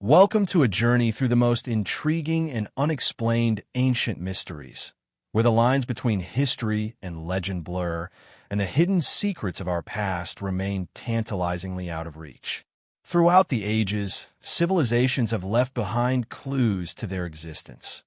Welcome to a journey through the most intriguing and unexplained ancient mysteries, where the lines between history and legend blur, and the hidden secrets of our past remain tantalizingly out of reach. Throughout the ages, civilizations have left behind clues to their existence.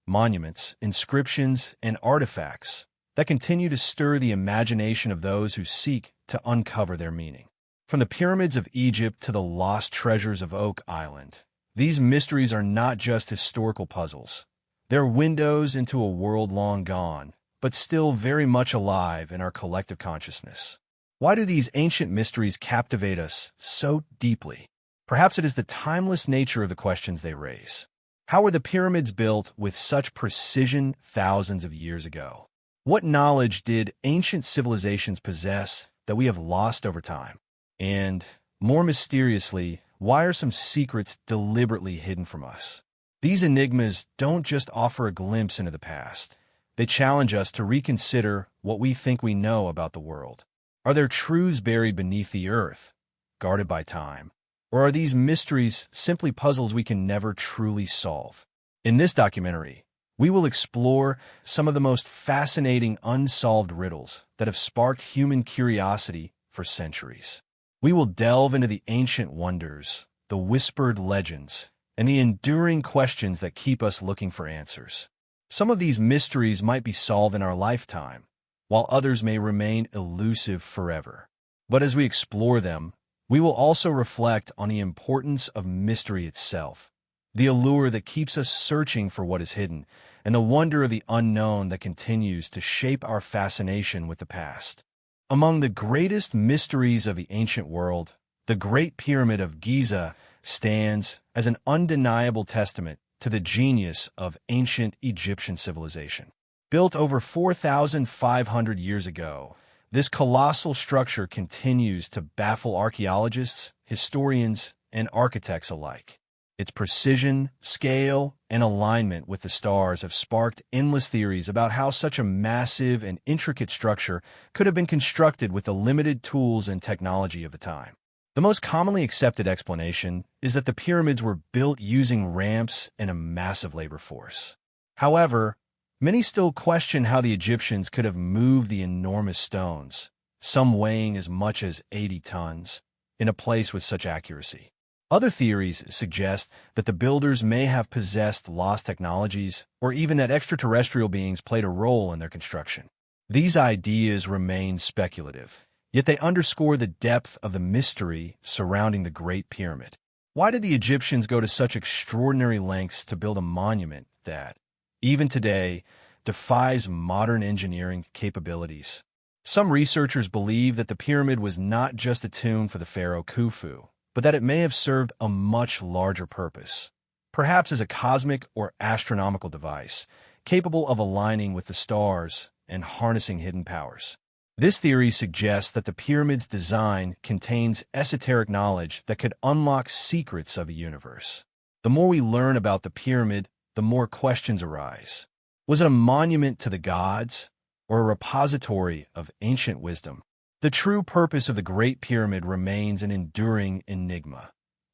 Monuments, inscriptions, and artifacts that continue to stir the imagination of those who seek to uncover their meaning. From the pyramids of Egypt to the lost treasures of Oak Island, these mysteries are not just historical puzzles. They're windows into a world long gone, but still very much alive in our collective consciousness. Why do these ancient mysteries captivate us so deeply? Perhaps it is the timeless nature of the questions they raise. How were the pyramids built with such precision thousands of years ago? What knowledge did ancient civilizations possess that we have lost over time? And, more mysteriously, why are some secrets deliberately hidden from us? These enigmas don't just offer a glimpse into the past. They challenge us to reconsider what we think we know about the world. Are there truths buried beneath the earth, guarded by time? Or are these mysteries simply puzzles we can never truly solve? In this documentary, we will explore some of the most fascinating unsolved riddles that have sparked human curiosity for centuries. We will delve into the ancient wonders, the whispered legends, and the enduring questions that keep us looking for answers. Some of these mysteries might be solved in our lifetime, while others may remain elusive forever. But as we explore them, we will also reflect on the importance of mystery itself, the allure that keeps us searching for what is hidden, and the wonder of the unknown that continues to shape our fascination with the past. Among the greatest mysteries of the ancient world, the Great Pyramid of Giza stands as an undeniable testament to the genius of ancient Egyptian civilization. Built over 4,500 years ago, this colossal structure continues to baffle archaeologists, historians, and architects alike. Its precision, scale, and alignment with the stars have sparked endless theories about how such a massive and intricate structure could have been constructed with the limited tools and technology of the time. The most commonly accepted explanation is that the pyramids were built using ramps and a massive labor force. However, many still question how the Egyptians could have moved the enormous stones, some weighing as much as 80 tons, in a place with such accuracy. Other theories suggest that the builders may have possessed lost technologies, or even that extraterrestrial beings played a role in their construction. These ideas remain speculative, yet they underscore the depth of the mystery surrounding the Great Pyramid. Why did the Egyptians go to such extraordinary lengths to build a monument that, even today, defies modern engineering capabilities? Some researchers believe that the pyramid was not just a tomb for the pharaoh Khufu, but that it may have served a much larger purpose, perhaps as a cosmic or astronomical device, capable of aligning with the stars and harnessing hidden powers. This theory suggests that the pyramid's design contains esoteric knowledge that could unlock secrets of the universe. The more we learn about the pyramid, the more questions arise. Was it a monument to the gods, or a repository of ancient wisdom? The true purpose of the Great Pyramid remains an enduring enigma,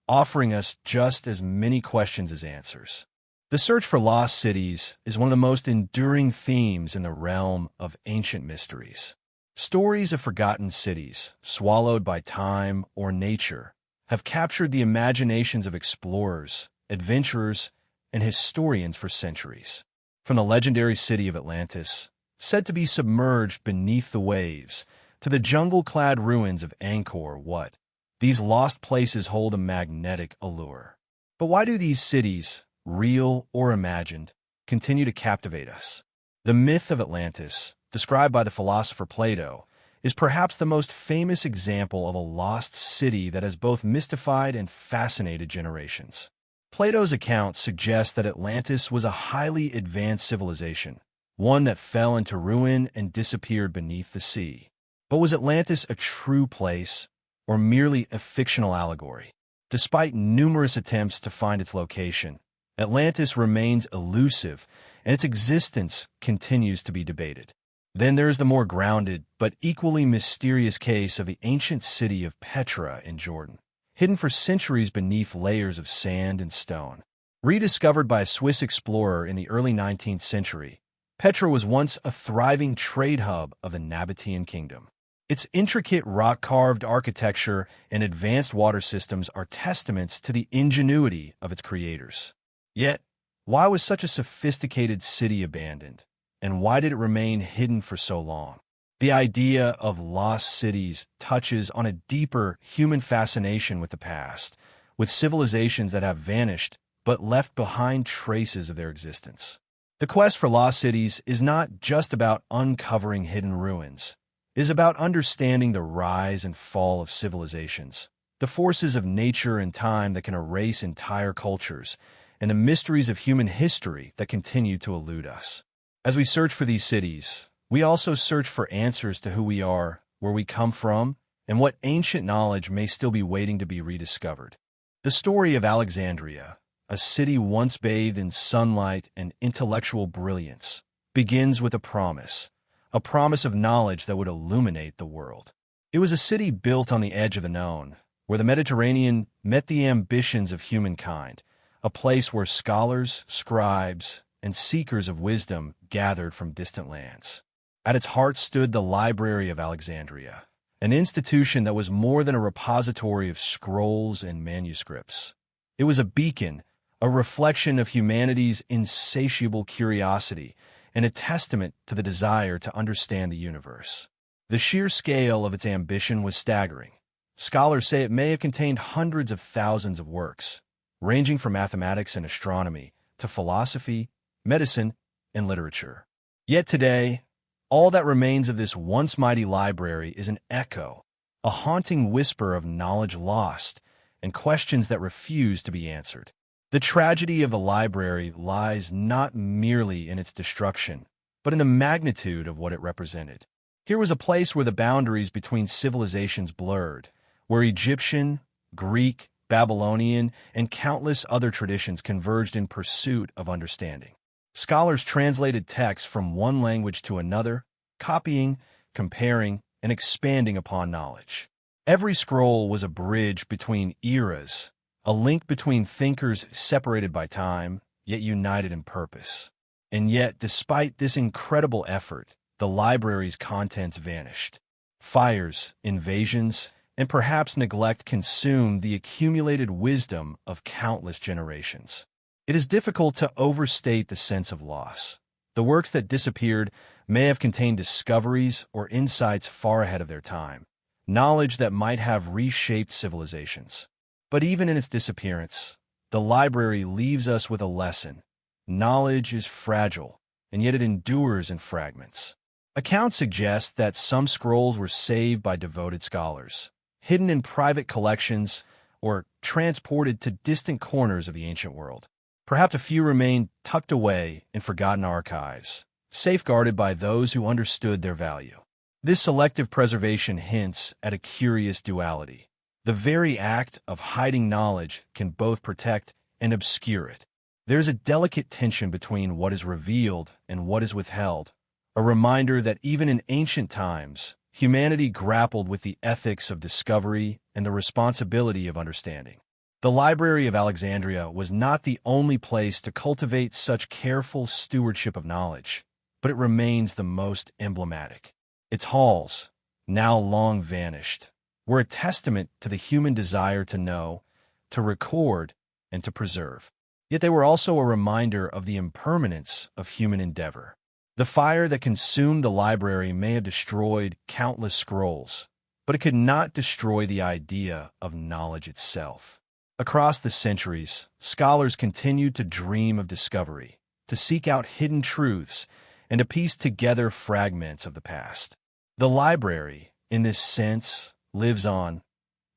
offering us just as many questions as answers. The search for lost cities is one of the most enduring themes in the realm of ancient mysteries. Stories of forgotten cities, swallowed by time or nature, have captured the imaginations of explorers, adventurers, and historians for centuries. From the legendary city of Atlantis, said to be submerged beneath the waves, to the jungle-clad ruins of Angkor Wat, these lost places hold a magnetic allure. But why do these cities, real or imagined, continue to captivate us? The myth of Atlantis, described by the philosopher Plato, is perhaps the most famous example of a lost city that has both mystified and fascinated generations. Plato's account suggests that Atlantis was a highly advanced civilization, one that fell into ruin and disappeared beneath the sea. But was Atlantis a true place, or merely a fictional allegory? Despite numerous attempts to find its location, Atlantis remains elusive, and its existence continues to be debated. Then there is the more grounded, but equally mysterious case of the ancient city of Petra in Jordan. hidden for centuries beneath layers of sand and stone. Rediscovered by a Swiss explorer in the early 19th century, Petra was once a thriving trade hub of the Nabatean kingdom. Its intricate rock-carved architecture and advanced water systems are testaments to the ingenuity of its creators. Yet, why was such a sophisticated city abandoned? And why did it remain hidden for so long? The idea of lost cities touches on a deeper human fascination with the past, with civilizations that have vanished but left behind traces of their existence. The quest for lost cities is not just about uncovering hidden ruins. It is about understanding the rise and fall of civilizations, the forces of nature and time that can erase entire cultures, and the mysteries of human history that continue to elude us. As we search for these cities, we also search for answers to who we are, where we come from, and what ancient knowledge may still be waiting to be rediscovered. The story of Alexandria, a city once bathed in sunlight and intellectual brilliance, begins with a promise of knowledge that would illuminate the world. It was a city built on the edge of the known, where the Mediterranean met the ambitions of humankind, a place where scholars, scribes, and seekers of wisdom gathered from distant lands. At its heart stood the Library of Alexandria, an institution that was more than a repository of scrolls and manuscripts. It was a beacon, a reflection of humanity's insatiable curiosity, and a testament to the desire to understand the universe. The sheer scale of its ambition was staggering. Scholars say it may have contained hundreds of thousands of works, ranging from mathematics and astronomy to philosophy, medicine, and literature. Yet today, all that remains of this once mighty library is an echo, a haunting whisper of knowledge lost and questions that refuse to be answered. The tragedy of the library lies not merely in its destruction, but in the magnitude of what it represented. Here was a place where the boundaries between civilizations blurred, where Egyptian, Greek, Babylonian, and countless other traditions converged in pursuit of understanding. Scholars translated texts from one language to another, copying, comparing, and expanding upon knowledge. Every scroll was a bridge between eras, a link between thinkers separated by time, yet united in purpose. And yet, despite this incredible effort, the library's contents vanished. Fires, invasions, and perhaps neglect consumed the accumulated wisdom of countless generations. It is difficult to overstate the sense of loss. The works that disappeared may have contained discoveries or insights far ahead of their time, knowledge that might have reshaped civilizations. But even in its disappearance, the library leaves us with a lesson. Knowledge is fragile, and yet it endures in fragments. Accounts suggest that some scrolls were saved by devoted scholars, hidden in private collections, or transported to distant corners of the ancient world. Perhaps a few remain tucked away in forgotten archives, safeguarded by those who understood their value. This selective preservation hints at a curious duality. The very act of hiding knowledge can both protect and obscure it. There's a delicate tension between what is revealed and what is withheld, a reminder that even in ancient times, humanity grappled with the ethics of discovery and the responsibility of understanding. The Library of Alexandria was not the only place to cultivate such careful stewardship of knowledge, but it remains the most emblematic. Its halls, now long vanished, were a testament to the human desire to know, to record, and to preserve. Yet they were also a reminder of the impermanence of human endeavor. The fire that consumed the library may have destroyed countless scrolls, but it could not destroy the idea of knowledge itself. Across the centuries, scholars continued to dream of discovery, to seek out hidden truths, and to piece together fragments of the past. The library, in this sense, lives on,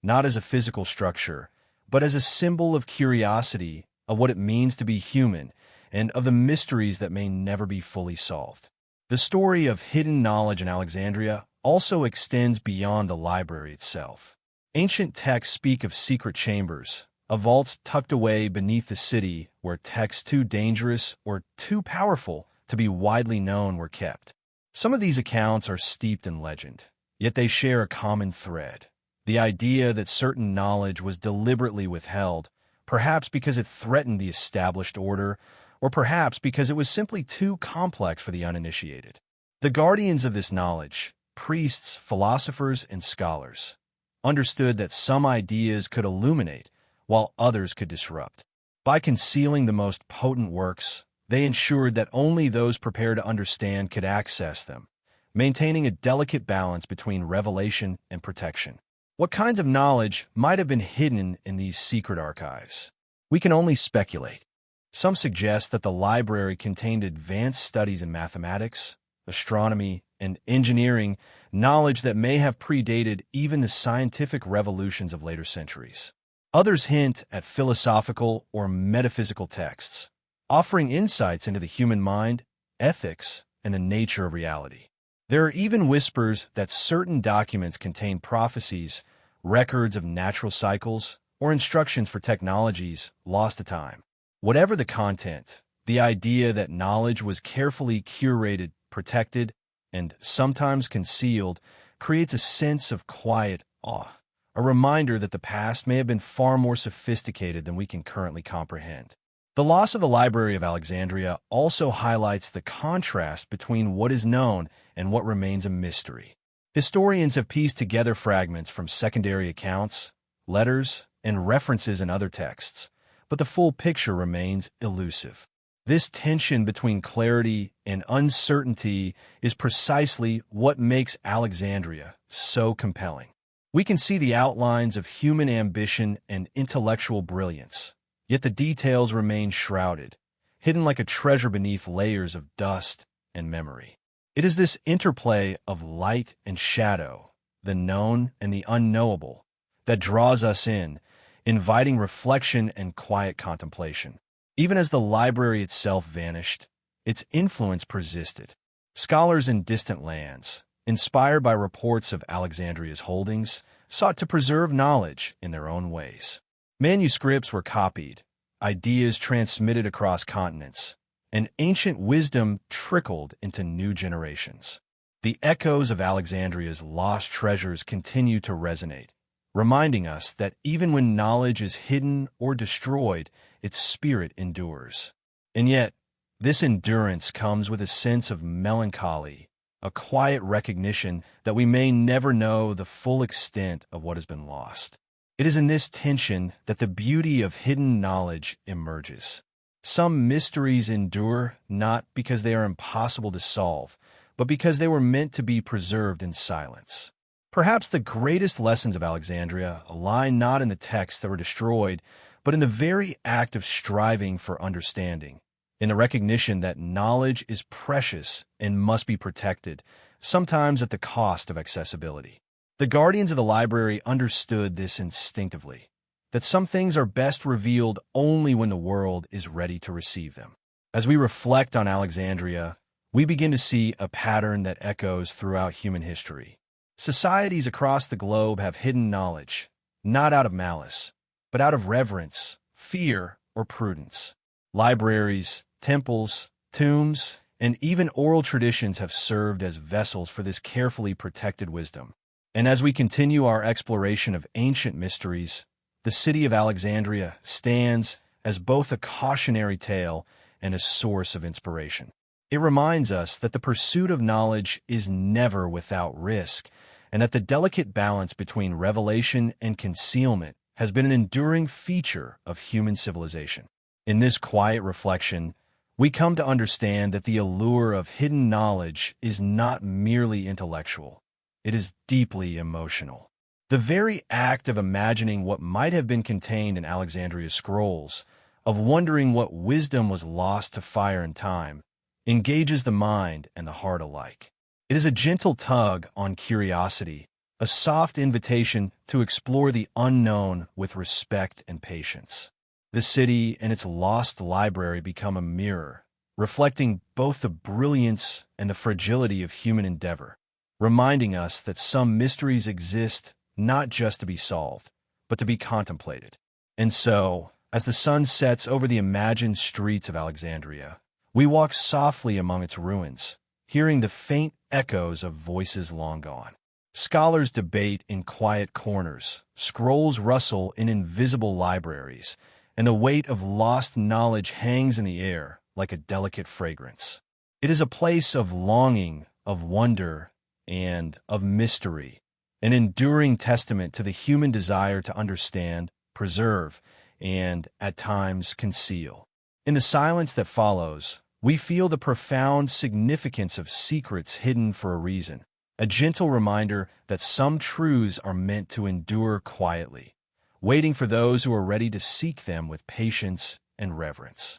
not as a physical structure, but as a symbol of curiosity, of what it means to be human, and of the mysteries that may never be fully solved. The story of hidden knowledge in Alexandria also extends beyond the library itself. Ancient texts speak of secret chambers, of vaults tucked away beneath the city where texts too dangerous or too powerful to be widely known were kept. Some of these accounts are steeped in legend, yet they share a common thread. The idea that certain knowledge was deliberately withheld, perhaps because it threatened the established order, or perhaps because it was simply too complex for the uninitiated. The guardians of this knowledge, priests, philosophers, and scholars, understood that some ideas could illuminate while others could disrupt. By concealing the most potent works, they ensured that only those prepared to understand could access them, maintaining a delicate balance between revelation and protection. What kinds of knowledge might have been hidden in these secret archives? We can only speculate. Some suggest that the library contained advanced studies in mathematics, astronomy, and engineering, knowledge that may have predated even the scientific revolutions of later centuries. Others hint at philosophical or metaphysical texts, offering insights into the human mind, ethics, and the nature of reality. There are even whispers that certain documents contain prophecies, records of natural cycles, or instructions for technologies lost to time. Whatever the content, the idea that knowledge was carefully curated, protected, and sometimes concealed creates a sense of quiet awe, a reminder that the past may have been far more sophisticated than we can currently comprehend. The loss of the Library of Alexandria also highlights the contrast between what is known and what remains a mystery. Historians have pieced together fragments from secondary accounts, letters, and references in other texts, but the full picture remains elusive. This tension between clarity and uncertainty is precisely what makes Alexandria so compelling. We can see the outlines of human ambition and intellectual brilliance, yet the details remain shrouded, hidden like a treasure beneath layers of dust and memory. It is this interplay of light and shadow, the known and the unknowable, that draws us in, inviting reflection and quiet contemplation. Even as the library itself vanished, its influence persisted. Scholars in distant lands, inspired by reports of Alexandria's holdings, sought to preserve knowledge in their own ways. Manuscripts were copied, ideas transmitted across continents, and ancient wisdom trickled into new generations. The echoes of Alexandria's lost treasures continue to resonate, reminding us that even when knowledge is hidden or destroyed, its spirit endures. And yet, this endurance comes with a sense of melancholy, a quiet recognition that we may never know the full extent of what has been lost. It is in this tension that the beauty of hidden knowledge emerges. Some mysteries endure not because they are impossible to solve, but because they were meant to be preserved in silence. Perhaps the greatest lessons of Alexandria lie not in the texts that were destroyed, but in the very act of striving for understanding, in the recognition that knowledge is precious and must be protected, sometimes at the cost of accessibility. The guardians of the library understood this instinctively, that some things are best revealed only when the world is ready to receive them. As we reflect on Alexandria, we begin to see a pattern that echoes throughout human history. Societies across the globe have hidden knowledge, not out of malice, but out of reverence, fear, or prudence. Libraries, temples, tombs, and even oral traditions have served as vessels for this carefully protected wisdom. And as we continue our exploration of ancient mysteries, the city of Alexandria stands as both a cautionary tale and a source of inspiration. It reminds us that the pursuit of knowledge is never without risk, and that the delicate balance between revelation and concealment has been an enduring feature of human civilization. In this quiet reflection, we come to understand that the allure of hidden knowledge is not merely intellectual. It is deeply emotional. The very act of imagining what might have been contained in Alexandria's scrolls, of wondering what wisdom was lost to fire and time, engages the mind and the heart alike. It is a gentle tug on curiosity, a soft invitation to explore the unknown with respect and patience. The city and its lost library become a mirror, reflecting both the brilliance and the fragility of human endeavor, reminding us that some mysteries exist not just to be solved, but to be contemplated. And so, as the sun sets over the imagined streets of Alexandria, we walk softly among its ruins, hearing the faint echoes of voices long gone. Scholars debate in quiet corners, scrolls rustle in invisible libraries, and the weight of lost knowledge hangs in the air like a delicate fragrance. It is a place of longing, of wonder, and of mystery, an enduring testament to the human desire to understand, preserve, and, at times, conceal. In the silence that follows, we feel the profound significance of secrets hidden for a reason, a gentle reminder that some truths are meant to endure quietly, waiting for those who are ready to seek them with patience and reverence.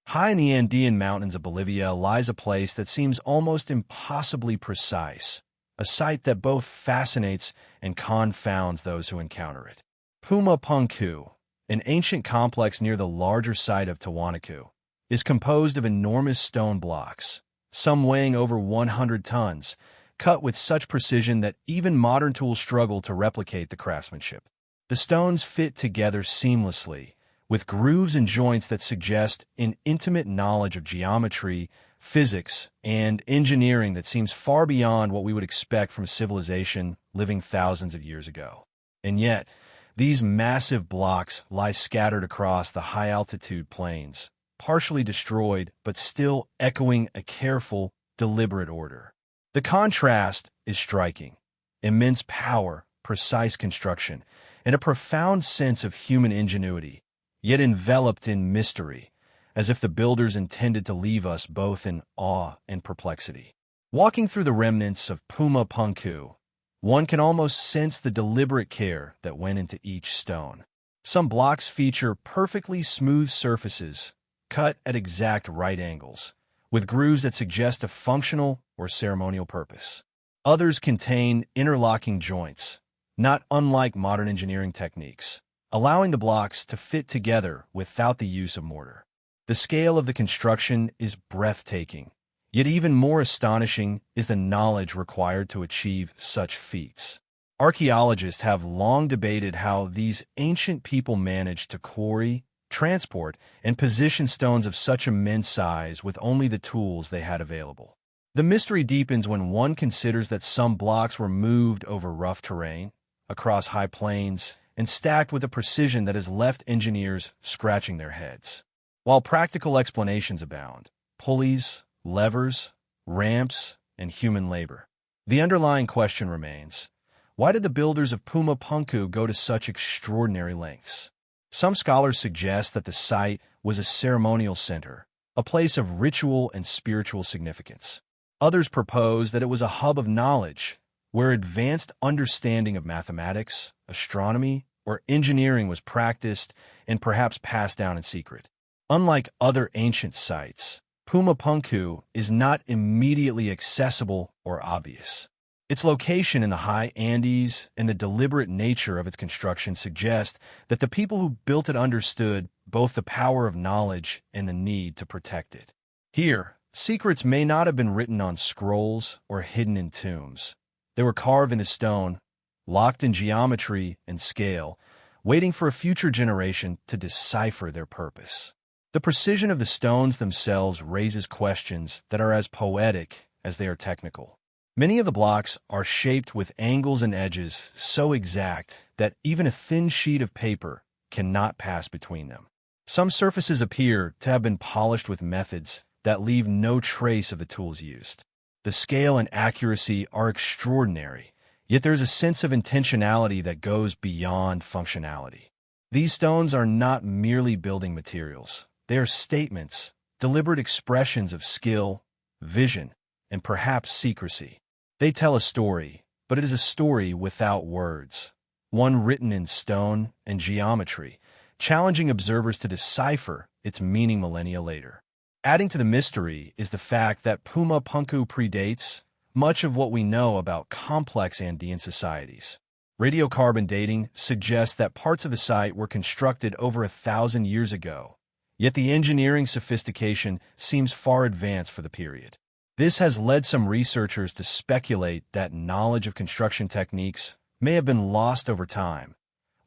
High in the Andean mountains of Bolivia lies a place that seems almost impossibly precise, a site that both fascinates and confounds those who encounter it. Puma Punku, an ancient complex near the larger site of Tiwanaku, is composed of enormous stone blocks, some weighing over 100 tons, cut with such precision that even modern tools struggle to replicate the craftsmanship. The stones fit together seamlessly, with grooves and joints that suggest an intimate knowledge of geometry, physics, and engineering that seems far beyond what we would expect from a civilization living thousands of years ago. And yet, these massive blocks lie scattered across the high-altitude plains, partially destroyed but still echoing a careful, deliberate order. The contrast is striking. Immense power, precise construction, and a profound sense of human ingenuity, yet enveloped in mystery, as if the builders intended to leave us both in awe and perplexity. Walking through the remnants of Puma Punku, one can almost sense the deliberate care that went into each stone. Some blocks feature perfectly smooth surfaces, cut at exact right angles, with grooves that suggest a functional or ceremonial purpose. Others contain interlocking joints, not unlike modern engineering techniques, allowing the blocks to fit together without the use of mortar. The scale of the construction is breathtaking, yet even more astonishing is the knowledge required to achieve such feats. Archaeologists have long debated how these ancient people managed to quarry, transport, and position stones of such immense size with only the tools they had available. The mystery deepens when one considers that some blocks were moved over rough terrain, across high plains, and stacked with a precision that has left engineers scratching their heads. While practical explanations abound, pulleys, levers, ramps, and human labor, the underlying question remains: why did the builders of Puma Punku go to such extraordinary lengths? Some scholars suggest that the site was a ceremonial center, a place of ritual and spiritual significance. Others propose that it was a hub of knowledge, where advanced understanding of mathematics, astronomy, or engineering was practiced and perhaps passed down in secret. Unlike other ancient sites, Puma Punku is not immediately accessible or obvious. Its location in the high Andes and the deliberate nature of its construction suggest that the people who built it understood both the power of knowledge and the need to protect it. Here, secrets may not have been written on scrolls or hidden in tombs. They were carved into stone, locked in geometry and scale, waiting for a future generation to decipher their purpose. The precision of the stones themselves raises questions that are as poetic as they are technical. Many of the blocks are shaped with angles and edges so exact that even a thin sheet of paper cannot pass between them. Some surfaces appear to have been polished with methods that leave no trace of the tools used. The scale and accuracy are extraordinary, yet there is a sense of intentionality that goes beyond functionality. These stones are not merely building materials. They are statements, deliberate expressions of skill, vision, and perhaps secrecy. They tell a story, but it is a story without words, one written in stone and geometry, challenging observers to decipher its meaning millennia later. Adding to the mystery is the fact that Puma Punku predates much of what we know about complex Andean societies. Radiocarbon dating suggests that parts of the site were constructed over 1,000 years ago, yet the engineering sophistication seems far advanced for the period. This has led some researchers to speculate that knowledge of construction techniques may have been lost over time,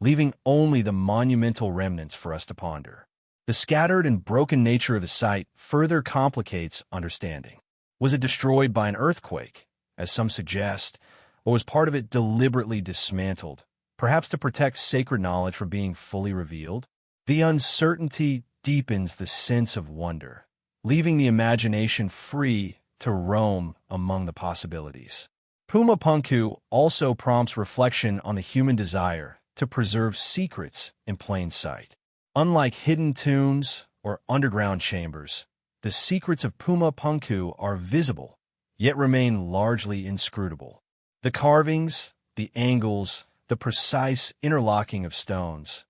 leaving only the monumental remnants for us to ponder. The scattered and broken nature of the site further complicates understanding. Was it destroyed by an earthquake, as some suggest, or was part of it deliberately dismantled, perhaps to protect sacred knowledge from being fully revealed? The uncertainty deepens the sense of wonder, leaving the imagination free to roam among the possibilities. Puma Punku also prompts reflection on the human desire to preserve secrets in plain sight. Unlike hidden tombs or underground chambers, the secrets of Puma Punku are visible, yet remain largely inscrutable. The carvings, the angles, the precise interlocking of stones,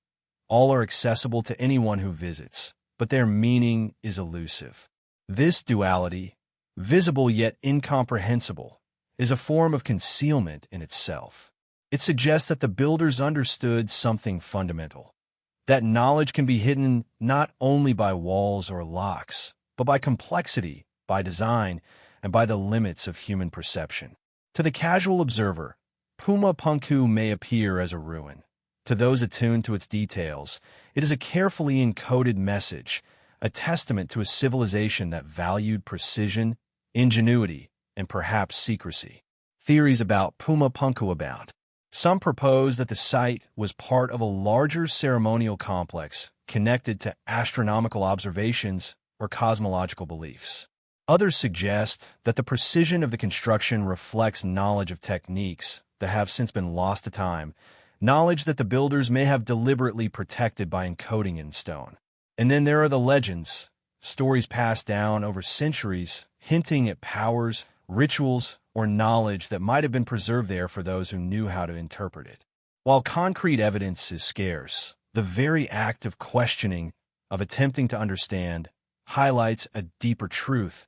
all are accessible to anyone who visits, but their meaning is elusive. This duality, visible yet incomprehensible, is a form of concealment in itself. It suggests that the builders understood something fundamental, that knowledge can be hidden not only by walls or locks, but by complexity, by design, and by the limits of human perception. To the casual observer, Puma Punku may appear as a ruin. To those attuned to its details, it is a carefully encoded message, a testament to a civilization that valued precision, ingenuity, and perhaps secrecy. Theories about Puma Punku abound. Some propose that the site was part of a larger ceremonial complex connected to astronomical observations or cosmological beliefs. Others suggest that the precision of the construction reflects knowledge of techniques that have since been lost to time, knowledge that the builders may have deliberately protected by encoding in stone. And then there are the legends, stories passed down over centuries, hinting at powers, rituals, or knowledge that might have been preserved there for those who knew how to interpret it. While concrete evidence is scarce, the very act of questioning, of attempting to understand, highlights a deeper truth.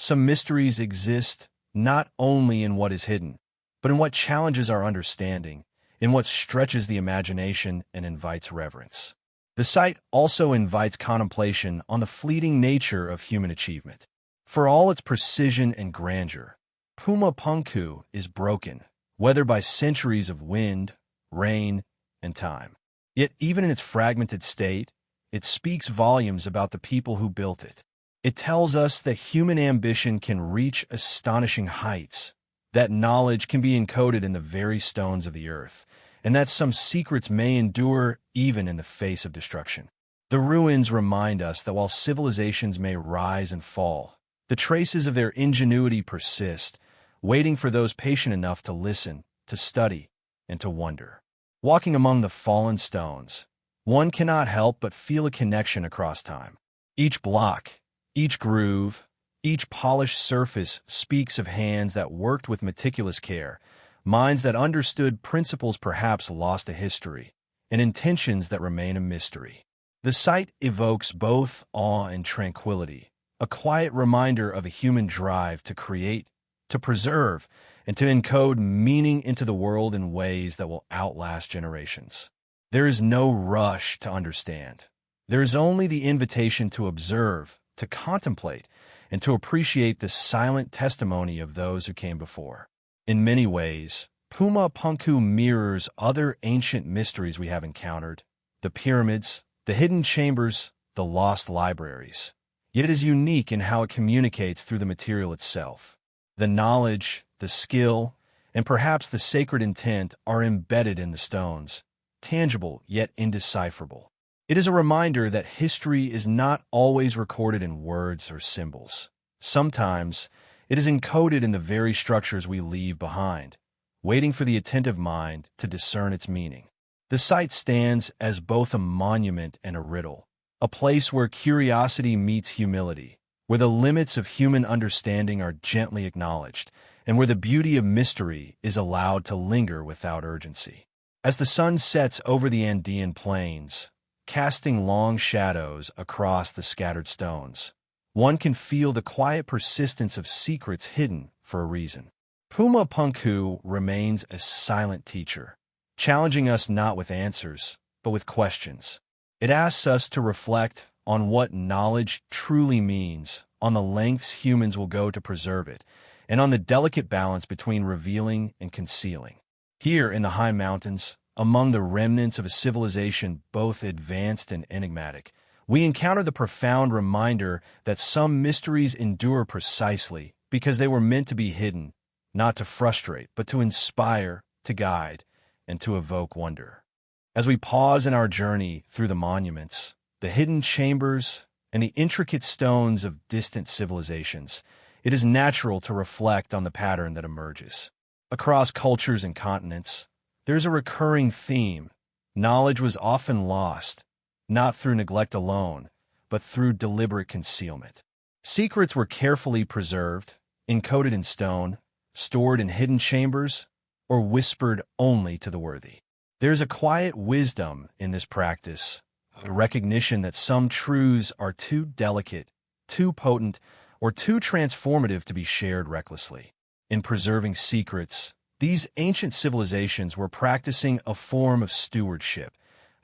Some mysteries exist not only in what is hidden, but in what challenges our understanding, in what stretches the imagination and invites reverence. The site also invites contemplation on the fleeting nature of human achievement. For all its precision and grandeur, Puma Punku is broken, weathered by centuries of wind, rain, and time. Yet even in its fragmented state, it speaks volumes about the people who built it. It tells us that human ambition can reach astonishing heights, that knowledge can be encoded in the very stones of the earth, and that some secrets may endure even in the face of destruction. The ruins remind us that while civilizations may rise and fall, the traces of their ingenuity persist, waiting for those patient enough to listen, to study, and to wonder. Walking among the fallen stones, one cannot help but feel a connection across time. Each block, each groove, each polished surface speaks of hands that worked with meticulous care, minds that understood principles perhaps lost to history, and intentions that remain a mystery. The site evokes both awe and tranquility, a quiet reminder of a human drive to create, to preserve, and to encode meaning into the world in ways that will outlast generations. There is no rush to understand. There is only the invitation to observe, to contemplate, and to appreciate the silent testimony of those who came before. In many ways, Puma Punku mirrors other ancient mysteries we have encountered, the pyramids, the hidden chambers, the lost libraries. Yet it is unique in how it communicates through the material itself. The knowledge, the skill, and perhaps the sacred intent are embedded in the stones, tangible yet indecipherable. It is a reminder that history is not always recorded in words or symbols. Sometimes, it is encoded in the very structures we leave behind, waiting for the attentive mind to discern its meaning. The site stands as both a monument and a riddle, a place where curiosity meets humility, where the limits of human understanding are gently acknowledged, and where the beauty of mystery is allowed to linger without urgency. As the sun sets over the Andean plains, casting long shadows across the scattered stones, one can feel the quiet persistence of secrets hidden for a reason. Puma Punku remains a silent teacher, challenging us not with answers, but with questions. It asks us to reflect on what knowledge truly means, on the lengths humans will go to preserve it, and on the delicate balance between revealing and concealing. Here in the high mountains, among the remnants of a civilization both advanced and enigmatic, we encounter the profound reminder that some mysteries endure precisely because they were meant to be hidden, not to frustrate, but to inspire, to guide, and to evoke wonder. As we pause in our journey through the monuments, the hidden chambers, and the intricate stones of distant civilizations, it is natural to reflect on the pattern that emerges. Across cultures and continents, there's a recurring theme. Knowledge was often lost, not through neglect alone, but through deliberate concealment. Secrets were carefully preserved, encoded in stone, stored in hidden chambers, or whispered only to the worthy. There's a quiet wisdom in this practice, a recognition that some truths are too delicate, too potent, or too transformative to be shared recklessly. In preserving secrets, these ancient civilizations were practicing a form of stewardship,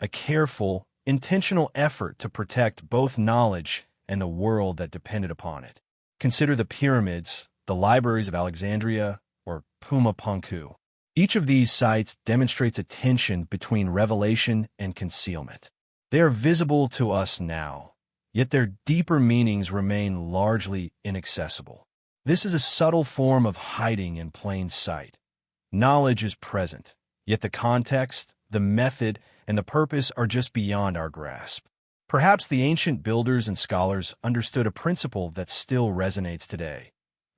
a careful, intentional effort to protect both knowledge and the world that depended upon it. Consider the pyramids, the libraries of Alexandria, or Puma Punku. Each of these sites demonstrates a tension between revelation and concealment. They are visible to us now, yet their deeper meanings remain largely inaccessible. This is a subtle form of hiding in plain sight. Knowledge is present, yet the context, the method, and the purpose are just beyond our grasp. Perhaps the ancient builders and scholars understood a principle that still resonates today,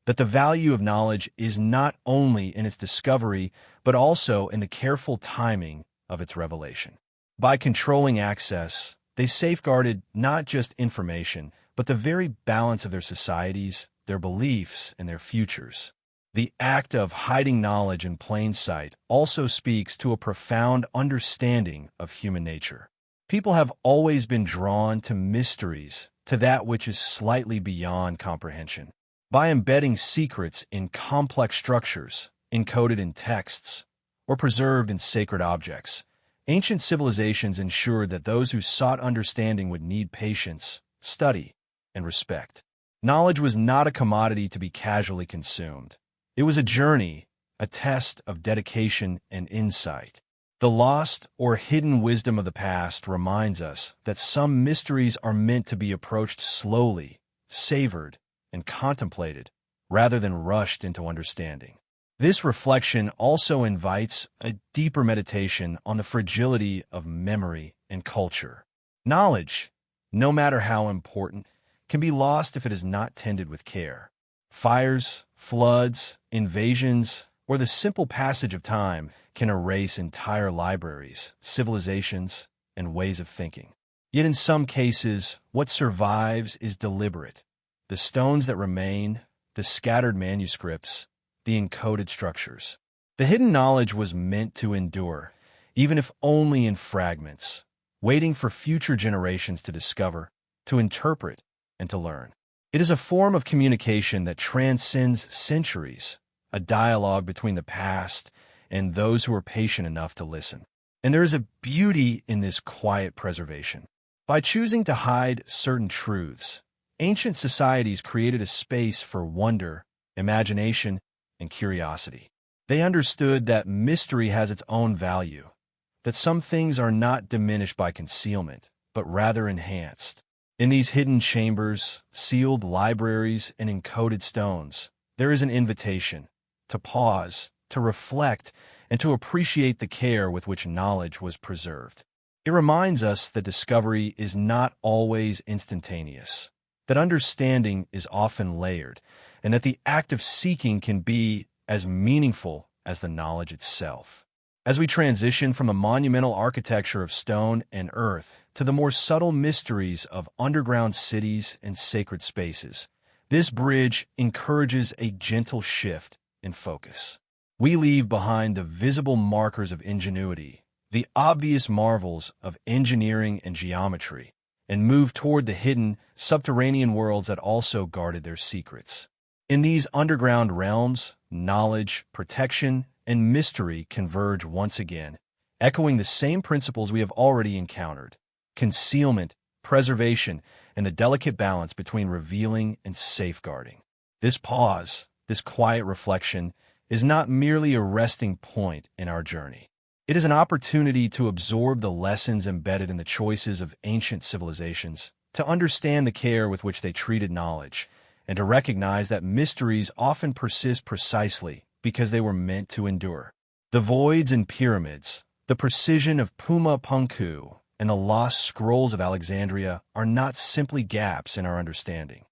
that the value of knowledge is not only in its discovery, but also in the careful timing of its revelation. By controlling access, they safeguarded not just information, but the very balance of their societies, their beliefs, and their futures. The act of hiding knowledge in plain sight also speaks to a profound understanding of human nature. People have always been drawn to mysteries, to that which is slightly beyond comprehension. By embedding secrets in complex structures, encoded in texts, or preserved in sacred objects, ancient civilizations ensured that those who sought understanding would need patience, study, and respect. Knowledge was not a commodity to be casually consumed. It was a journey, a test of dedication and insight. The lost or hidden wisdom of the past reminds us that some mysteries are meant to be approached slowly, savored, and contemplated, rather than rushed into understanding. This reflection also invites a deeper meditation on the fragility of memory and culture. Knowledge, no matter how important, can be lost if it is not tended with care. Fires, floods, invasions, or the simple passage of time can erase entire libraries, civilizations, and ways of thinking. Yet in some cases, what survives is deliberate. The stones that remain, the scattered manuscripts, the encoded structures. The hidden knowledge was meant to endure, even if only in fragments, waiting for future generations to discover, to interpret, and to learn. It is a form of communication that transcends centuries, a dialogue between the past and those who are patient enough to listen. And there is a beauty in this quiet preservation. By choosing to hide certain truths, ancient societies created a space for wonder, imagination, and curiosity. They understood that mystery has its own value, that some things are not diminished by concealment, but rather enhanced. In these hidden chambers, sealed libraries, and encoded stones, there is an invitation to pause, to reflect, and to appreciate the care with which knowledge was preserved. It reminds us that discovery is not always instantaneous, that understanding is often layered, and that the act of seeking can be as meaningful as the knowledge itself. As we transition from the monumental architecture of stone and earth to the more subtle mysteries of underground cities and sacred spaces, this bridge encourages a gentle shift in focus. We leave behind the visible markers of ingenuity, the obvious marvels of engineering and geometry, and move toward the hidden, subterranean worlds that also guarded their secrets. In these underground realms, knowledge, protection, and mystery converge once again, echoing the same principles we have already encountered: concealment, preservation, and the delicate balance between revealing and safeguarding. This pause, this quiet reflection, is not merely a resting point in our journey. It is an opportunity to absorb the lessons embedded in the choices of ancient civilizations, to understand the care with which they treated knowledge, and to recognize that mysteries often persist precisely because they were meant to endure. The voids and pyramids, the precision of Puma Punku, and the lost scrolls of Alexandria are not simply gaps in our understanding.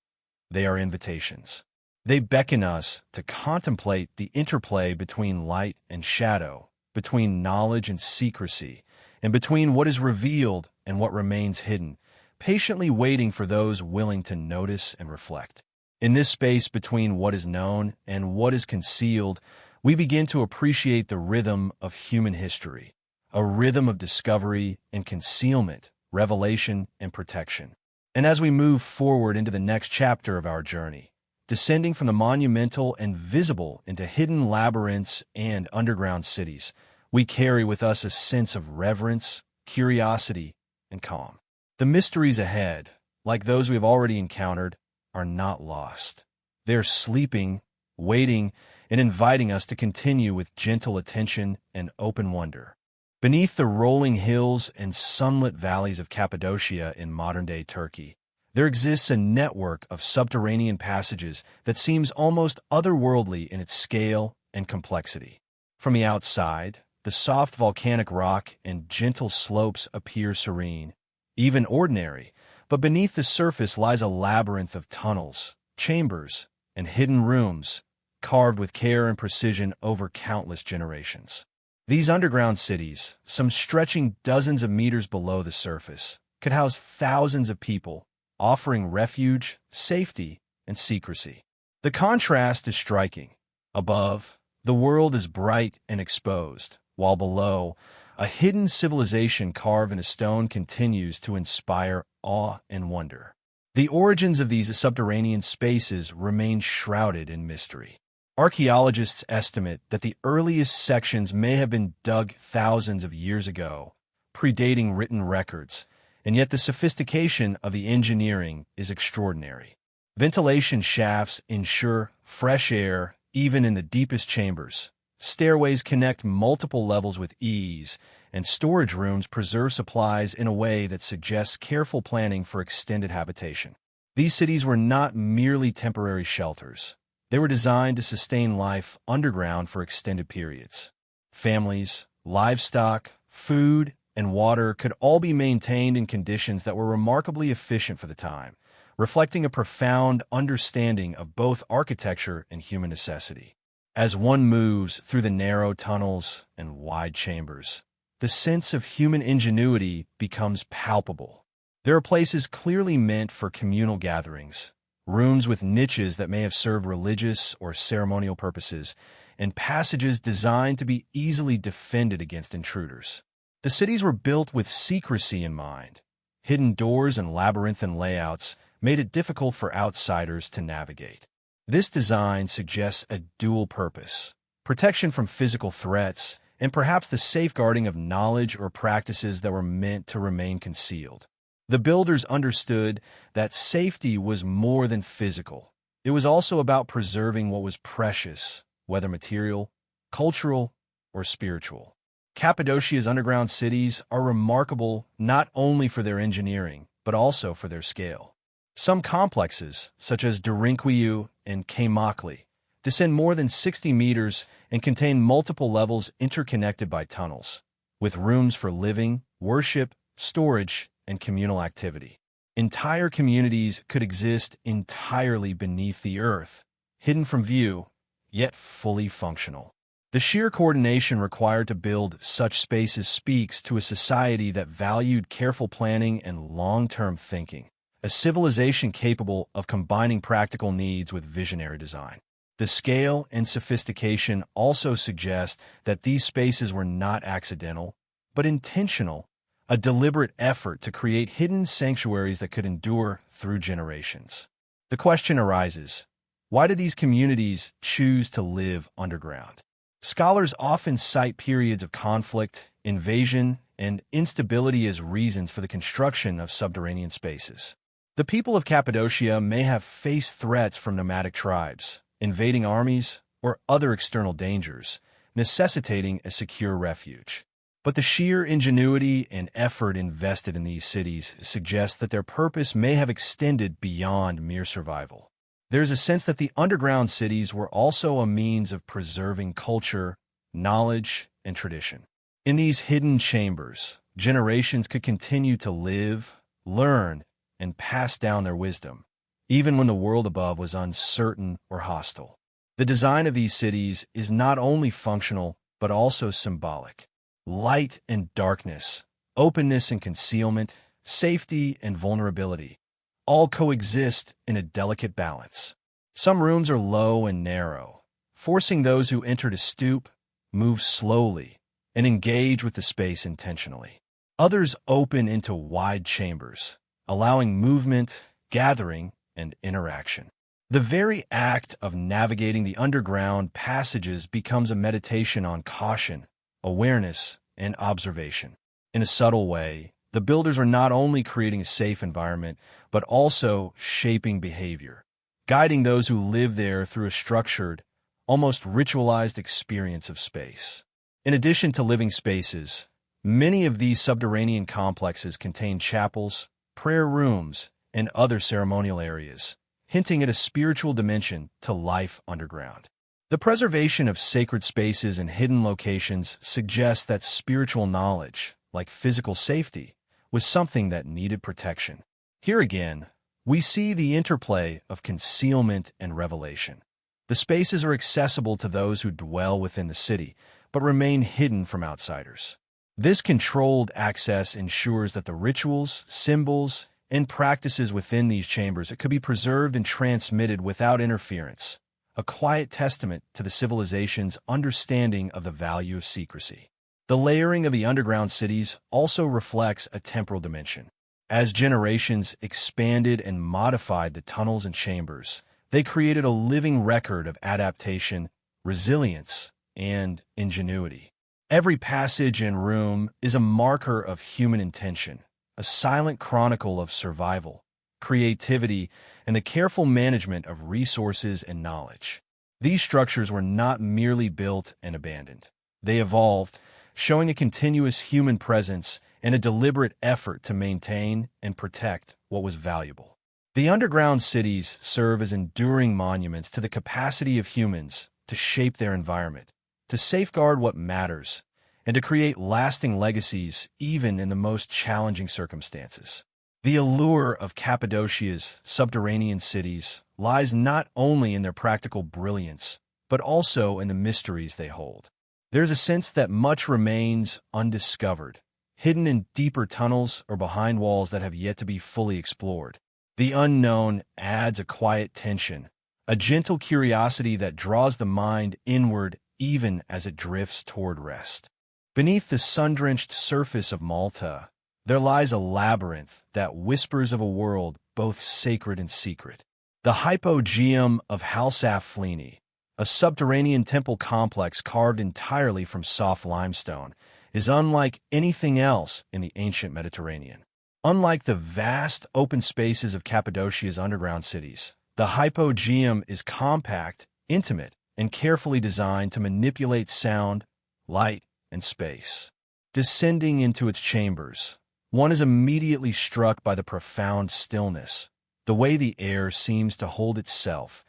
They are invitations. They beckon us to contemplate the interplay between light and shadow, between knowledge and secrecy, and between what is revealed and what remains hidden, patiently waiting for those willing to notice and reflect. In this space between what is known and what is concealed, we begin to appreciate the rhythm of human history, a rhythm of discovery and concealment, revelation and protection. And as we move forward into the next chapter of our journey, descending from the monumental and visible into hidden labyrinths and underground cities, we carry with us a sense of reverence, curiosity, and calm. The mysteries ahead, like those we have already encountered, are not lost. They are sleeping, waiting, and inviting us to continue with gentle attention and open wonder. Beneath the rolling hills and sunlit valleys of Cappadocia in modern-day Turkey, there exists a network of subterranean passages that seems almost otherworldly in its scale and complexity. From the outside, the soft volcanic rock and gentle slopes appear serene, even ordinary, but beneath the surface lies a labyrinth of tunnels, chambers, and hidden rooms, carved with care and precision over countless generations. These underground cities, some stretching dozens of meters below the surface, could house thousands of people, offering refuge, safety, and secrecy. The contrast is striking. Above, the world is bright and exposed, while below, a hidden civilization carved in a stone continues to inspire awe and wonder. The origins of these subterranean spaces remain shrouded in mystery. Archaeologists estimate that the earliest sections may have been dug thousands of years ago, predating written records, and yet the sophistication of the engineering is extraordinary. Ventilation shafts ensure fresh air even in the deepest chambers. Stairways connect multiple levels with ease, and storage rooms preserve supplies in a way that suggests careful planning for extended habitation. These cities were not merely temporary shelters. They were designed to sustain life underground for extended periods. Families, livestock, food, and water could all be maintained in conditions that were remarkably efficient for the time, reflecting a profound understanding of both architecture and human necessity. As one moves through the narrow tunnels and wide chambers, the sense of human ingenuity becomes palpable. There are places clearly meant for communal gatherings, rooms with niches that may have served religious or ceremonial purposes, and passages designed to be easily defended against intruders. The cities were built with secrecy in mind. Hidden doors and labyrinthine layouts made it difficult for outsiders to navigate. This design suggests a dual purpose: protection from physical threats, and perhaps the safeguarding of knowledge or practices that were meant to remain concealed. The builders understood that safety was more than physical. It was also about preserving what was precious, whether material, cultural, or spiritual. Cappadocia's underground cities are remarkable not only for their engineering, but also for their scale. Some complexes, such as Derinkuyu and Kaymakli, descend more than 60 meters and contain multiple levels interconnected by tunnels, with rooms for living, worship, storage, and communal activity. Entire communities could exist entirely beneath the earth, hidden from view, yet fully functional. The sheer coordination required to build such spaces speaks to a society that valued careful planning and long-term thinking, a civilization capable of combining practical needs with visionary design. The scale and sophistication also suggest that these spaces were not accidental, but intentional, a deliberate effort to create hidden sanctuaries that could endure through generations. The question arises, why did these communities choose to live underground? Scholars often cite periods of conflict, invasion, and instability as reasons for the construction of subterranean spaces. The people of Cappadocia may have faced threats from nomadic tribes, invading armies, or other external dangers, necessitating a secure refuge. But the sheer ingenuity and effort invested in these cities suggests that their purpose may have extended beyond mere survival. There's a sense that the underground cities were also a means of preserving culture, knowledge, and tradition. In these hidden chambers, generations could continue to live, learn, and pass down their wisdom, even when the world above was uncertain or hostile. The design of these cities is not only functional, but also symbolic. Light and darkness, openness and concealment, safety and vulnerability, all coexist in a delicate balance. Some rooms are low and narrow, forcing those who enter to stoop, move slowly, and engage with the space intentionally. Others open into wide chambers, allowing movement, gathering, and interaction. The very act of navigating the underground passages becomes a meditation on caution, awareness, and observation. In a subtle way, the builders are not only creating a safe environment, but also shaping behavior, guiding those who live there through a structured, almost ritualized experience of space. In addition to living spaces, many of these subterranean complexes contain chapels, prayer rooms, and other ceremonial areas, hinting at a spiritual dimension to life underground. The preservation of sacred spaces and hidden locations suggests that spiritual knowledge, like physical safety, was something that needed protection. Here again, we see the interplay of concealment and revelation. The spaces are accessible to those who dwell within the city, but remain hidden from outsiders. This controlled access ensures that the rituals, symbols, and practices within these chambers could be preserved and transmitted without interference, a quiet testament to the civilization's understanding of the value of secrecy. The layering of the underground cities also reflects a temporal dimension. As generations expanded and modified the tunnels and chambers, they created a living record of adaptation, resilience, and ingenuity. Every passage and room is a marker of human intention, a silent chronicle of survival, creativity, and the careful management of resources and knowledge. These structures were not merely built and abandoned. They evolved, showing a continuous human presence and a deliberate effort to maintain and protect what was valuable. The underground cities serve as enduring monuments to the capacity of humans to shape their environment, to safeguard what matters, and to create lasting legacies even in the most challenging circumstances. The allure of Cappadocia's subterranean cities lies not only in their practical brilliance, but also in the mysteries they hold. There's a sense that much remains undiscovered, hidden in deeper tunnels or behind walls that have yet to be fully explored. The unknown adds a quiet tension, a gentle curiosity that draws the mind inward even as it drifts toward rest. Beneath the sun-drenched surface of Malta, there lies a labyrinth that whispers of a world both sacred and secret. The Hypogeum of Halsaf-Fleni, a subterranean temple complex carved entirely from soft limestone, is unlike anything else in the ancient Mediterranean. Unlike the vast open spaces of Cappadocia's underground cities, the Hypogeum is compact, intimate, and carefully designed to manipulate sound, light, and space. Descending into its chambers, one is immediately struck by the profound stillness, the way the air seems to hold itself,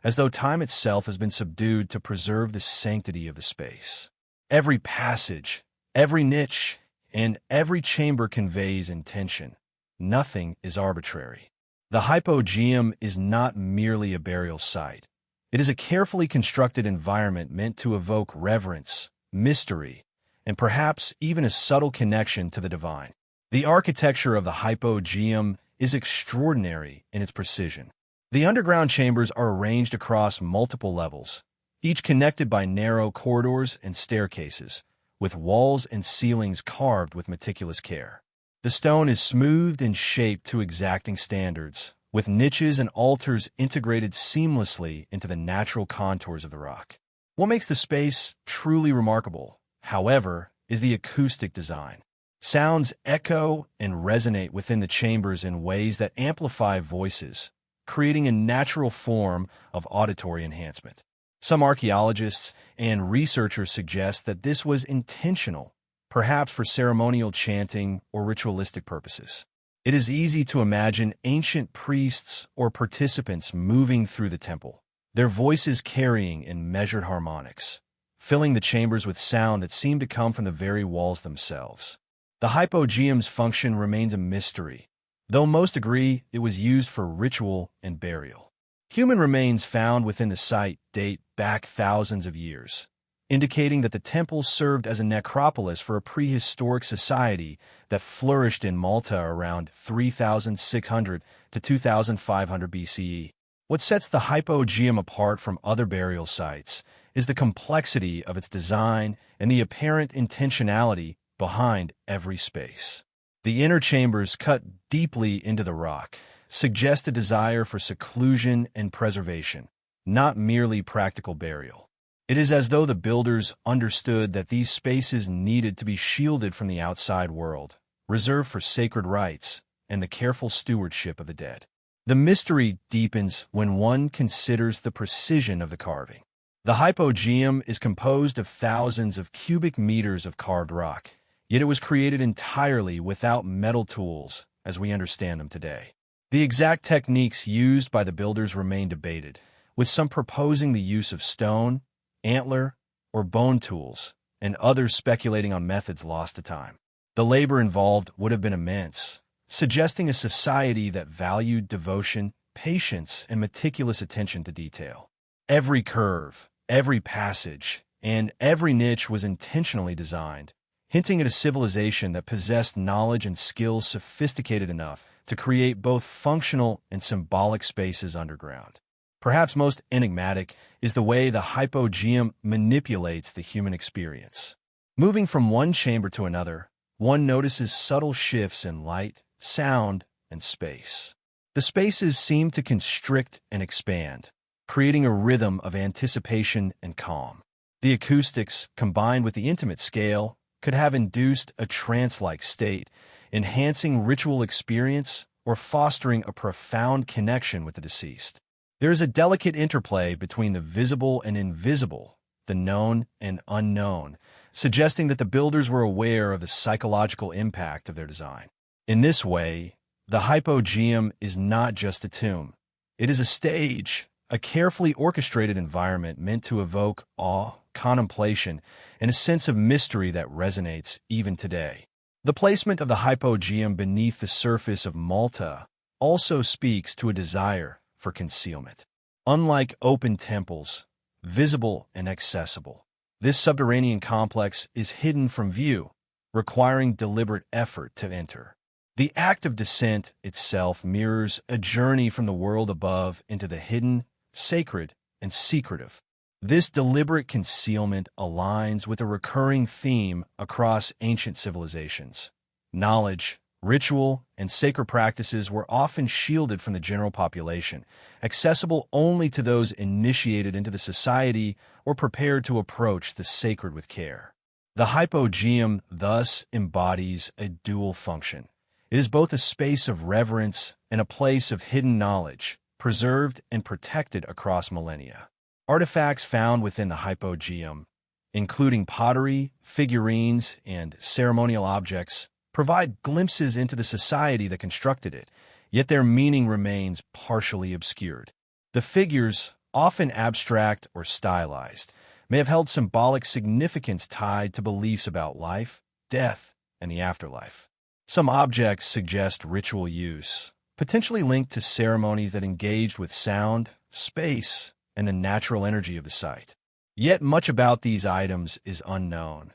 as though time itself has been subdued to preserve the sanctity of the space. Every passage, every niche, and every chamber conveys intention. Nothing is arbitrary. The Hypogeum is not merely a burial site. It is a carefully constructed environment meant to evoke reverence, mystery, and perhaps even a subtle connection to the divine. The architecture of the Hypogeum is extraordinary in its precision. The underground chambers are arranged across multiple levels, each connected by narrow corridors and staircases, with walls and ceilings carved with meticulous care. The stone is smoothed and shaped to exacting standards, with niches and altars integrated seamlessly into the natural contours of the rock. What makes the space truly remarkable, however, is the acoustic design. Sounds echo and resonate within the chambers in ways that amplify voices, creating a natural form of auditory enhancement. Some archaeologists and researchers suggest that this was intentional, perhaps for ceremonial chanting or ritualistic purposes. It is easy to imagine ancient priests or participants moving through the temple, their voices carrying in measured harmonics, filling the chambers with sound that seemed to come from the very walls themselves. The hypogeum's function remains a mystery, though most agree it was used for ritual and burial. Human remains found within the site date back thousands of years, indicating that the temple served as a necropolis for a prehistoric society that flourished in Malta around 3600 to 2500 BCE. What sets the hypogeum apart from other burial sites is the complexity of its design and the apparent intentionality behind every space. The inner chambers, cut deeply into the rock, suggest a desire for seclusion and preservation, not merely practical burial. It is as though the builders understood that these spaces needed to be shielded from the outside world, reserved for sacred rites and the careful stewardship of the dead. The mystery deepens when one considers the precision of the carving. The hypogeum is composed of thousands of cubic meters of carved rock, yet it was created entirely without metal tools as we understand them today. The exact techniques used by the builders remain debated, with some proposing the use of stone, antler, or bone tools, and others speculating on methods lost to time. The labor involved would have been immense, suggesting a society that valued devotion, patience, and meticulous attention to detail. Every curve, every passage, and every niche was intentionally designed, hinting at a civilization that possessed knowledge and skills sophisticated enough to create both functional and symbolic spaces underground. Perhaps most enigmatic is the way the hypogeum manipulates the human experience. Moving from one chamber to another, one notices subtle shifts in light, sound, and space. The spaces seem to constrict and expand, creating a rhythm of anticipation and calm. The acoustics, combined with the intimate scale, could have induced a trance-like state, enhancing ritual experience or fostering a profound connection with the deceased. There is a delicate interplay between the visible and invisible, the known and unknown, suggesting that the builders were aware of the psychological impact of their design. In this way, the hypogeum is not just a tomb. It is a stage, a carefully orchestrated environment meant to evoke awe, contemplation, and a sense of mystery that resonates even today. The placement of the hypogeum beneath the surface of Malta also speaks to a desire for concealment. Unlike open temples, visible and accessible, this subterranean complex is hidden from view, requiring deliberate effort to enter. The act of descent itself mirrors a journey from the world above into the hidden, sacred, and secretive. This deliberate concealment aligns with a recurring theme across ancient civilizations. Knowledge, ritual, and sacred practices were often shielded from the general population, accessible only to those initiated into the society or prepared to approach the sacred with care. The hypogeum thus embodies a dual function. It is both a space of reverence and a place of hidden knowledge, preserved and protected across millennia. Artifacts found within the hypogeum, including pottery, figurines, and ceremonial objects, provide glimpses into the society that constructed it, yet their meaning remains partially obscured. The figures, often abstract or stylized, may have held symbolic significance tied to beliefs about life, death, and the afterlife. Some objects suggest ritual use, potentially linked to ceremonies that engaged with sound, space, and the natural energy of the site. Yet much about these items is unknown.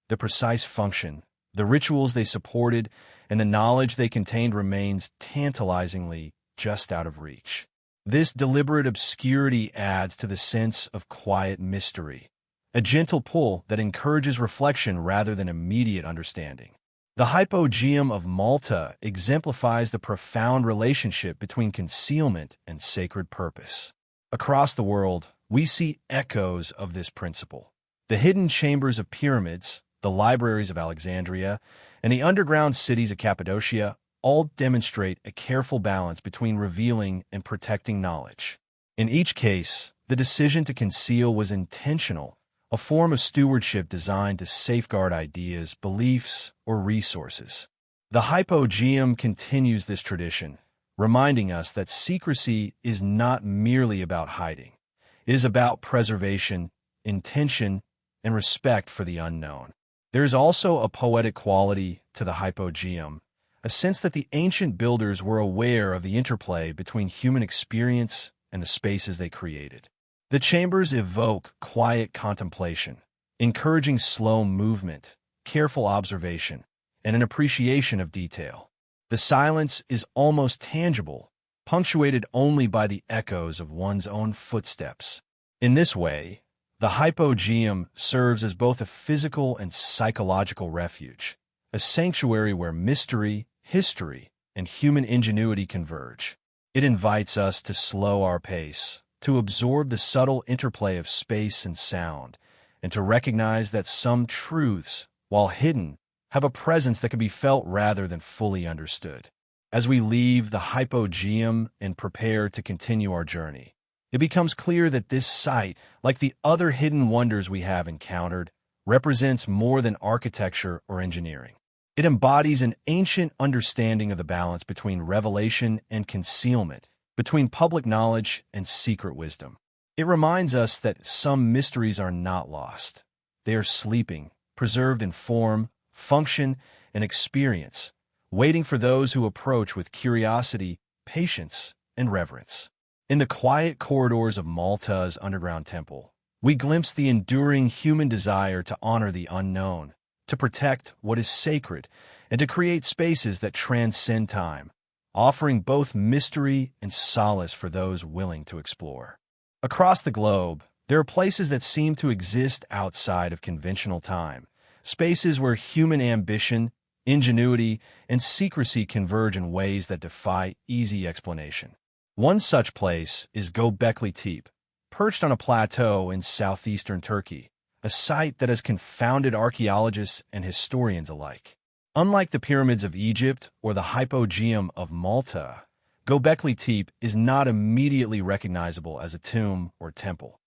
The precise function, the rituals they supported, and the knowledge they contained remains tantalizingly just out of reach. This deliberate obscurity adds to the sense of quiet mystery, a gentle pull that encourages reflection rather than immediate understanding. The hypogeum of Malta exemplifies the profound relationship between concealment and sacred purpose. Across the world, we see echoes of this principle. The hidden chambers of pyramids, the libraries of Alexandria, and the underground cities of Cappadocia all demonstrate a careful balance between revealing and protecting knowledge. In each case, the decision to conceal was intentional, a form of stewardship designed to safeguard ideas, beliefs, or resources. The hypogeum continues this tradition, reminding us that secrecy is not merely about hiding. It is about preservation, intention, and respect for the unknown. There is also a poetic quality to the hypogeum, a sense that the ancient builders were aware of the interplay between human experience and the spaces they created. The chambers evoke quiet contemplation, encouraging slow movement, careful observation, and an appreciation of detail. The silence is almost tangible, punctuated only by the echoes of one's own footsteps. In this way, the hypogeum serves as both a physical and psychological refuge, a sanctuary where mystery, history, and human ingenuity converge. It invites us to slow our pace, to absorb the subtle interplay of space and sound, and to recognize that some truths, while hidden, have a presence that can be felt rather than fully understood. As we leave the hypogeum and prepare to continue our journey, it becomes clear that this site, like the other hidden wonders we have encountered, represents more than architecture or engineering. It embodies an ancient understanding of the balance between revelation and concealment, between public knowledge and secret wisdom. It reminds us that some mysteries are not lost. They are sleeping, preserved in form, function, and experience, waiting for those who approach with curiosity, patience, and reverence. In the quiet corridors of Malta's underground temple, we glimpse the enduring human desire to honor the unknown, to protect what is sacred, and to create spaces that transcend time, offering both mystery and solace for those willing to explore. Across the globe, there are places that seem to exist outside of conventional time, spaces where human ambition, ingenuity, and secrecy converge in ways that defy easy explanation. One such place is Göbekli Tepe, perched on a plateau in southeastern Turkey, a site that has confounded archaeologists and historians alike. Unlike the pyramids of Egypt or the hypogeum of Malta, Göbekli Tepe is not immediately recognizable as a tomb or temple.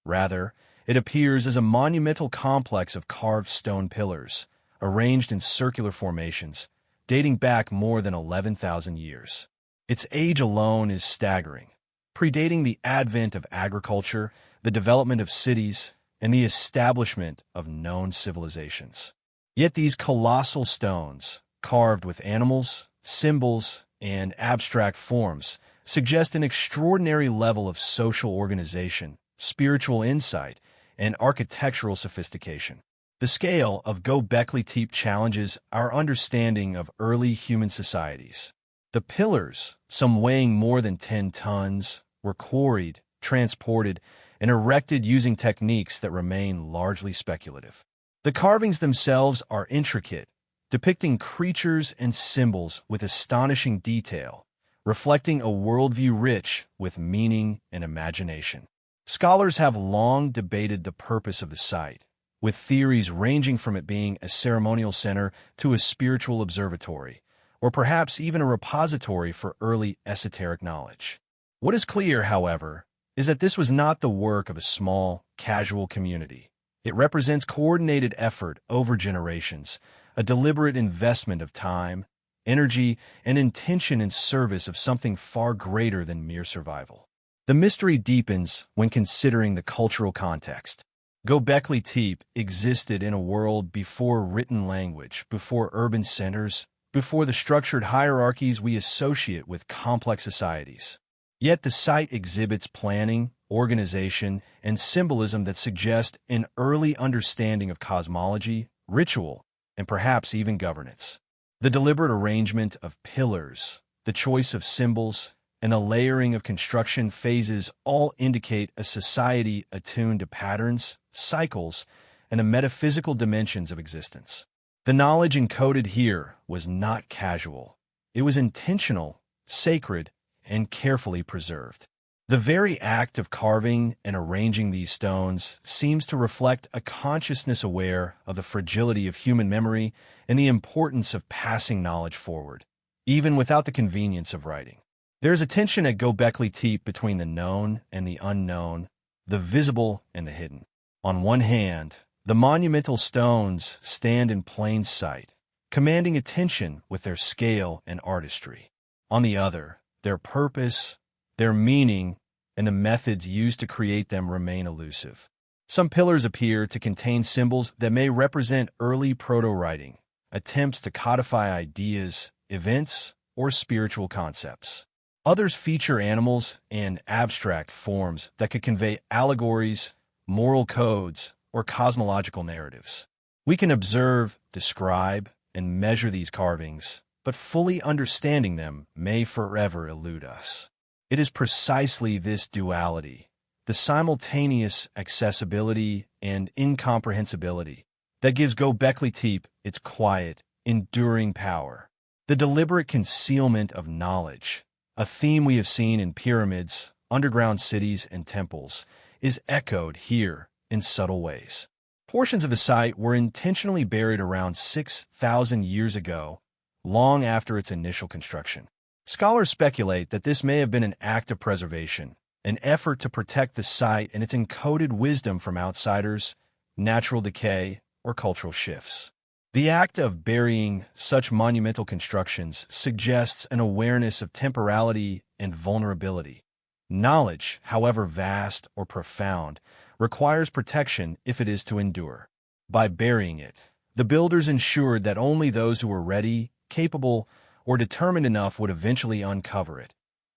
Rather, it appears as a monumental complex of carved stone pillars, arranged in circular formations, dating back more than 11,000 years. Its age alone is staggering, predating the advent of agriculture, the development of cities, and the establishment of known civilizations. Yet these colossal stones, carved with animals, symbols, and abstract forms, suggest an extraordinary level of social organization, spiritual insight, and architectural sophistication. The scale of Göbekli Tepe challenges our understanding of early human societies. The pillars, some weighing more than 10 tons, were quarried, transported, and erected using techniques that remain largely speculative. The carvings themselves are intricate, depicting creatures and symbols with astonishing detail, reflecting a worldview rich with meaning and imagination. Scholars have long debated the purpose of the site, with theories ranging from it being a ceremonial center to a spiritual observatory, or perhaps even a repository for early esoteric knowledge. What is clear, however, is that this was not the work of a small, casual community. It represents coordinated effort over generations, a deliberate investment of time, energy, and intention in service of something far greater than mere survival. The mystery deepens when considering the cultural context. Göbekli Tepe existed in a world before written language, before urban centers, before the structured hierarchies we associate with complex societies. Yet the site exhibits planning, organization, and symbolism that suggest an early understanding of cosmology, ritual, and perhaps even governance. The deliberate arrangement of pillars, the choice of symbols, and the layering of construction phases all indicate a society attuned to patterns, cycles, and the metaphysical dimensions of existence. The knowledge encoded here was not casual. It was intentional, sacred, and carefully preserved. The very act of carving and arranging these stones seems to reflect a consciousness aware of the fragility of human memory and the importance of passing knowledge forward, even without the convenience of writing. There is a tension at Göbekli Tepe between the known and the unknown, the visible and the hidden. On one hand, the monumental stones stand in plain sight, commanding attention with their scale and artistry. On the other, their purpose, their meaning, and the methods used to create them remain elusive. Some pillars appear to contain symbols that may represent early proto-writing, attempts to codify ideas, events, or spiritual concepts. Others feature animals and abstract forms that could convey allegories, moral codes, or cosmological narratives. We can observe, describe, and measure these carvings, but fully understanding them may forever elude us. It is precisely this duality, the simultaneous accessibility and incomprehensibility, that gives Göbekli Tepe its quiet, enduring power. The deliberate concealment of knowledge, a theme we have seen in pyramids, underground cities, and temples, is echoed here in subtle ways. Portions of the site were intentionally buried around 6,000 years ago, long after its initial construction. Scholars speculate that this may have been an act of preservation, an effort to protect the site and its encoded wisdom from outsiders, natural decay, or cultural shifts. The act of burying such monumental constructions suggests an awareness of temporality and vulnerability. Knowledge, however vast or profound, requires protection if it is to endure. By burying it, the builders ensured that only those who were ready, capable, or determined enough would eventually uncover it,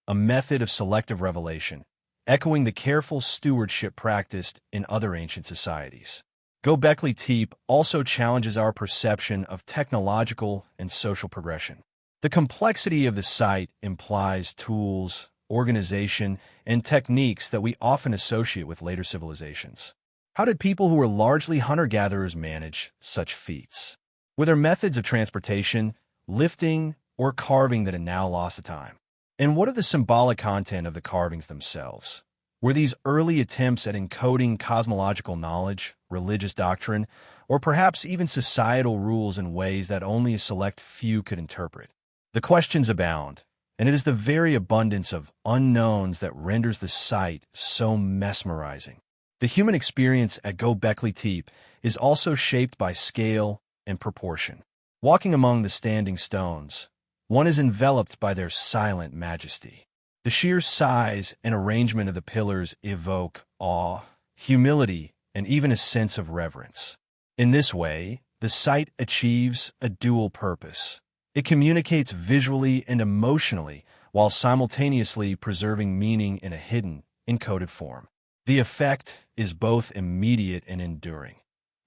a method of selective revelation, echoing the careful stewardship practiced in other ancient societies. Göbekli Tepe also challenges our perception of technological and social progression. The complexity of the site implies tools, organization, and techniques that we often associate with later civilizations. How did people who were largely hunter-gatherers manage such feats? Were there methods of transportation, lifting, or carving that had now lost to time? And what of the symbolic content of the carvings themselves? Were these early attempts at encoding cosmological knowledge, religious doctrine, or perhaps even societal rules in ways that only a select few could interpret? The questions abound, and it is the very abundance of unknowns that renders the site so mesmerizing. The human experience at Göbekli Tepe is also shaped by scale and proportion. Walking among the standing stones, one is enveloped by their silent majesty. The sheer size and arrangement of the pillars evoke awe, humility, and even a sense of reverence. In this way, the site achieves a dual purpose. It communicates visually and emotionally while simultaneously preserving meaning in a hidden, encoded form. The effect is both immediate and enduring.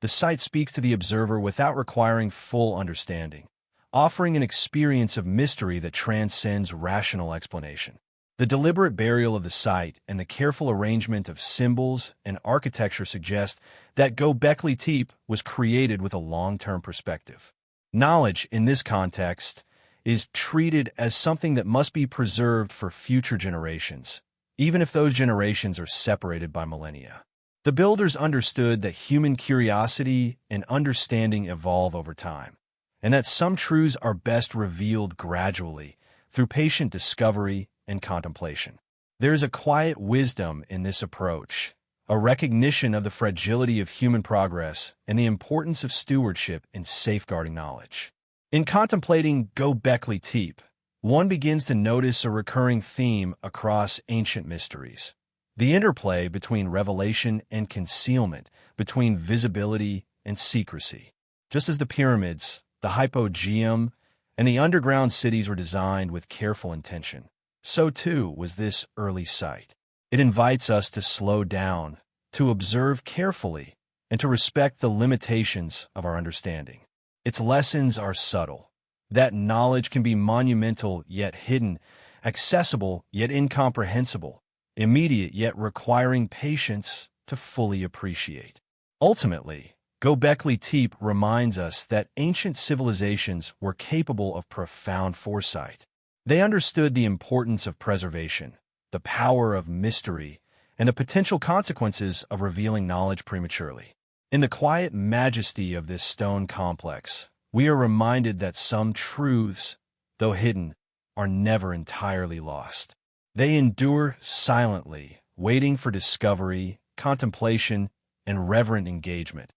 The site speaks to the observer without requiring full understanding, offering an experience of mystery that transcends rational explanation. The deliberate burial of the site and the careful arrangement of symbols and architecture suggest that Göbekli Tepe was created with a long-term perspective. Knowledge, in this context, is treated as something that must be preserved for future generations, even if those generations are separated by millennia. The builders understood that human curiosity and understanding evolve over time, and that some truths are best revealed gradually through patient discovery and contemplation. There is a quiet wisdom in this approach, a recognition of the fragility of human progress and the importance of stewardship in safeguarding knowledge. In contemplating Göbekli Tepe, one begins to notice a recurring theme across ancient mysteries: the interplay between revelation and concealment, between visibility and secrecy. Just as the pyramids, the hypogeum, and the underground cities were designed with careful intention, so too was this early site. It invites us to slow down, to observe carefully, and to respect the limitations of our understanding. Its lessons are subtle. That knowledge can be monumental yet hidden, accessible yet incomprehensible, immediate yet requiring patience to fully appreciate. Ultimately, Göbekli Tepe reminds us that ancient civilizations were capable of profound foresight. They understood the importance of preservation, the power of mystery, and the potential consequences of revealing knowledge prematurely. In the quiet majesty of this stone complex, we are reminded that some truths, though hidden, are never entirely lost. They endure silently, waiting for discovery, contemplation, and reverent engagement,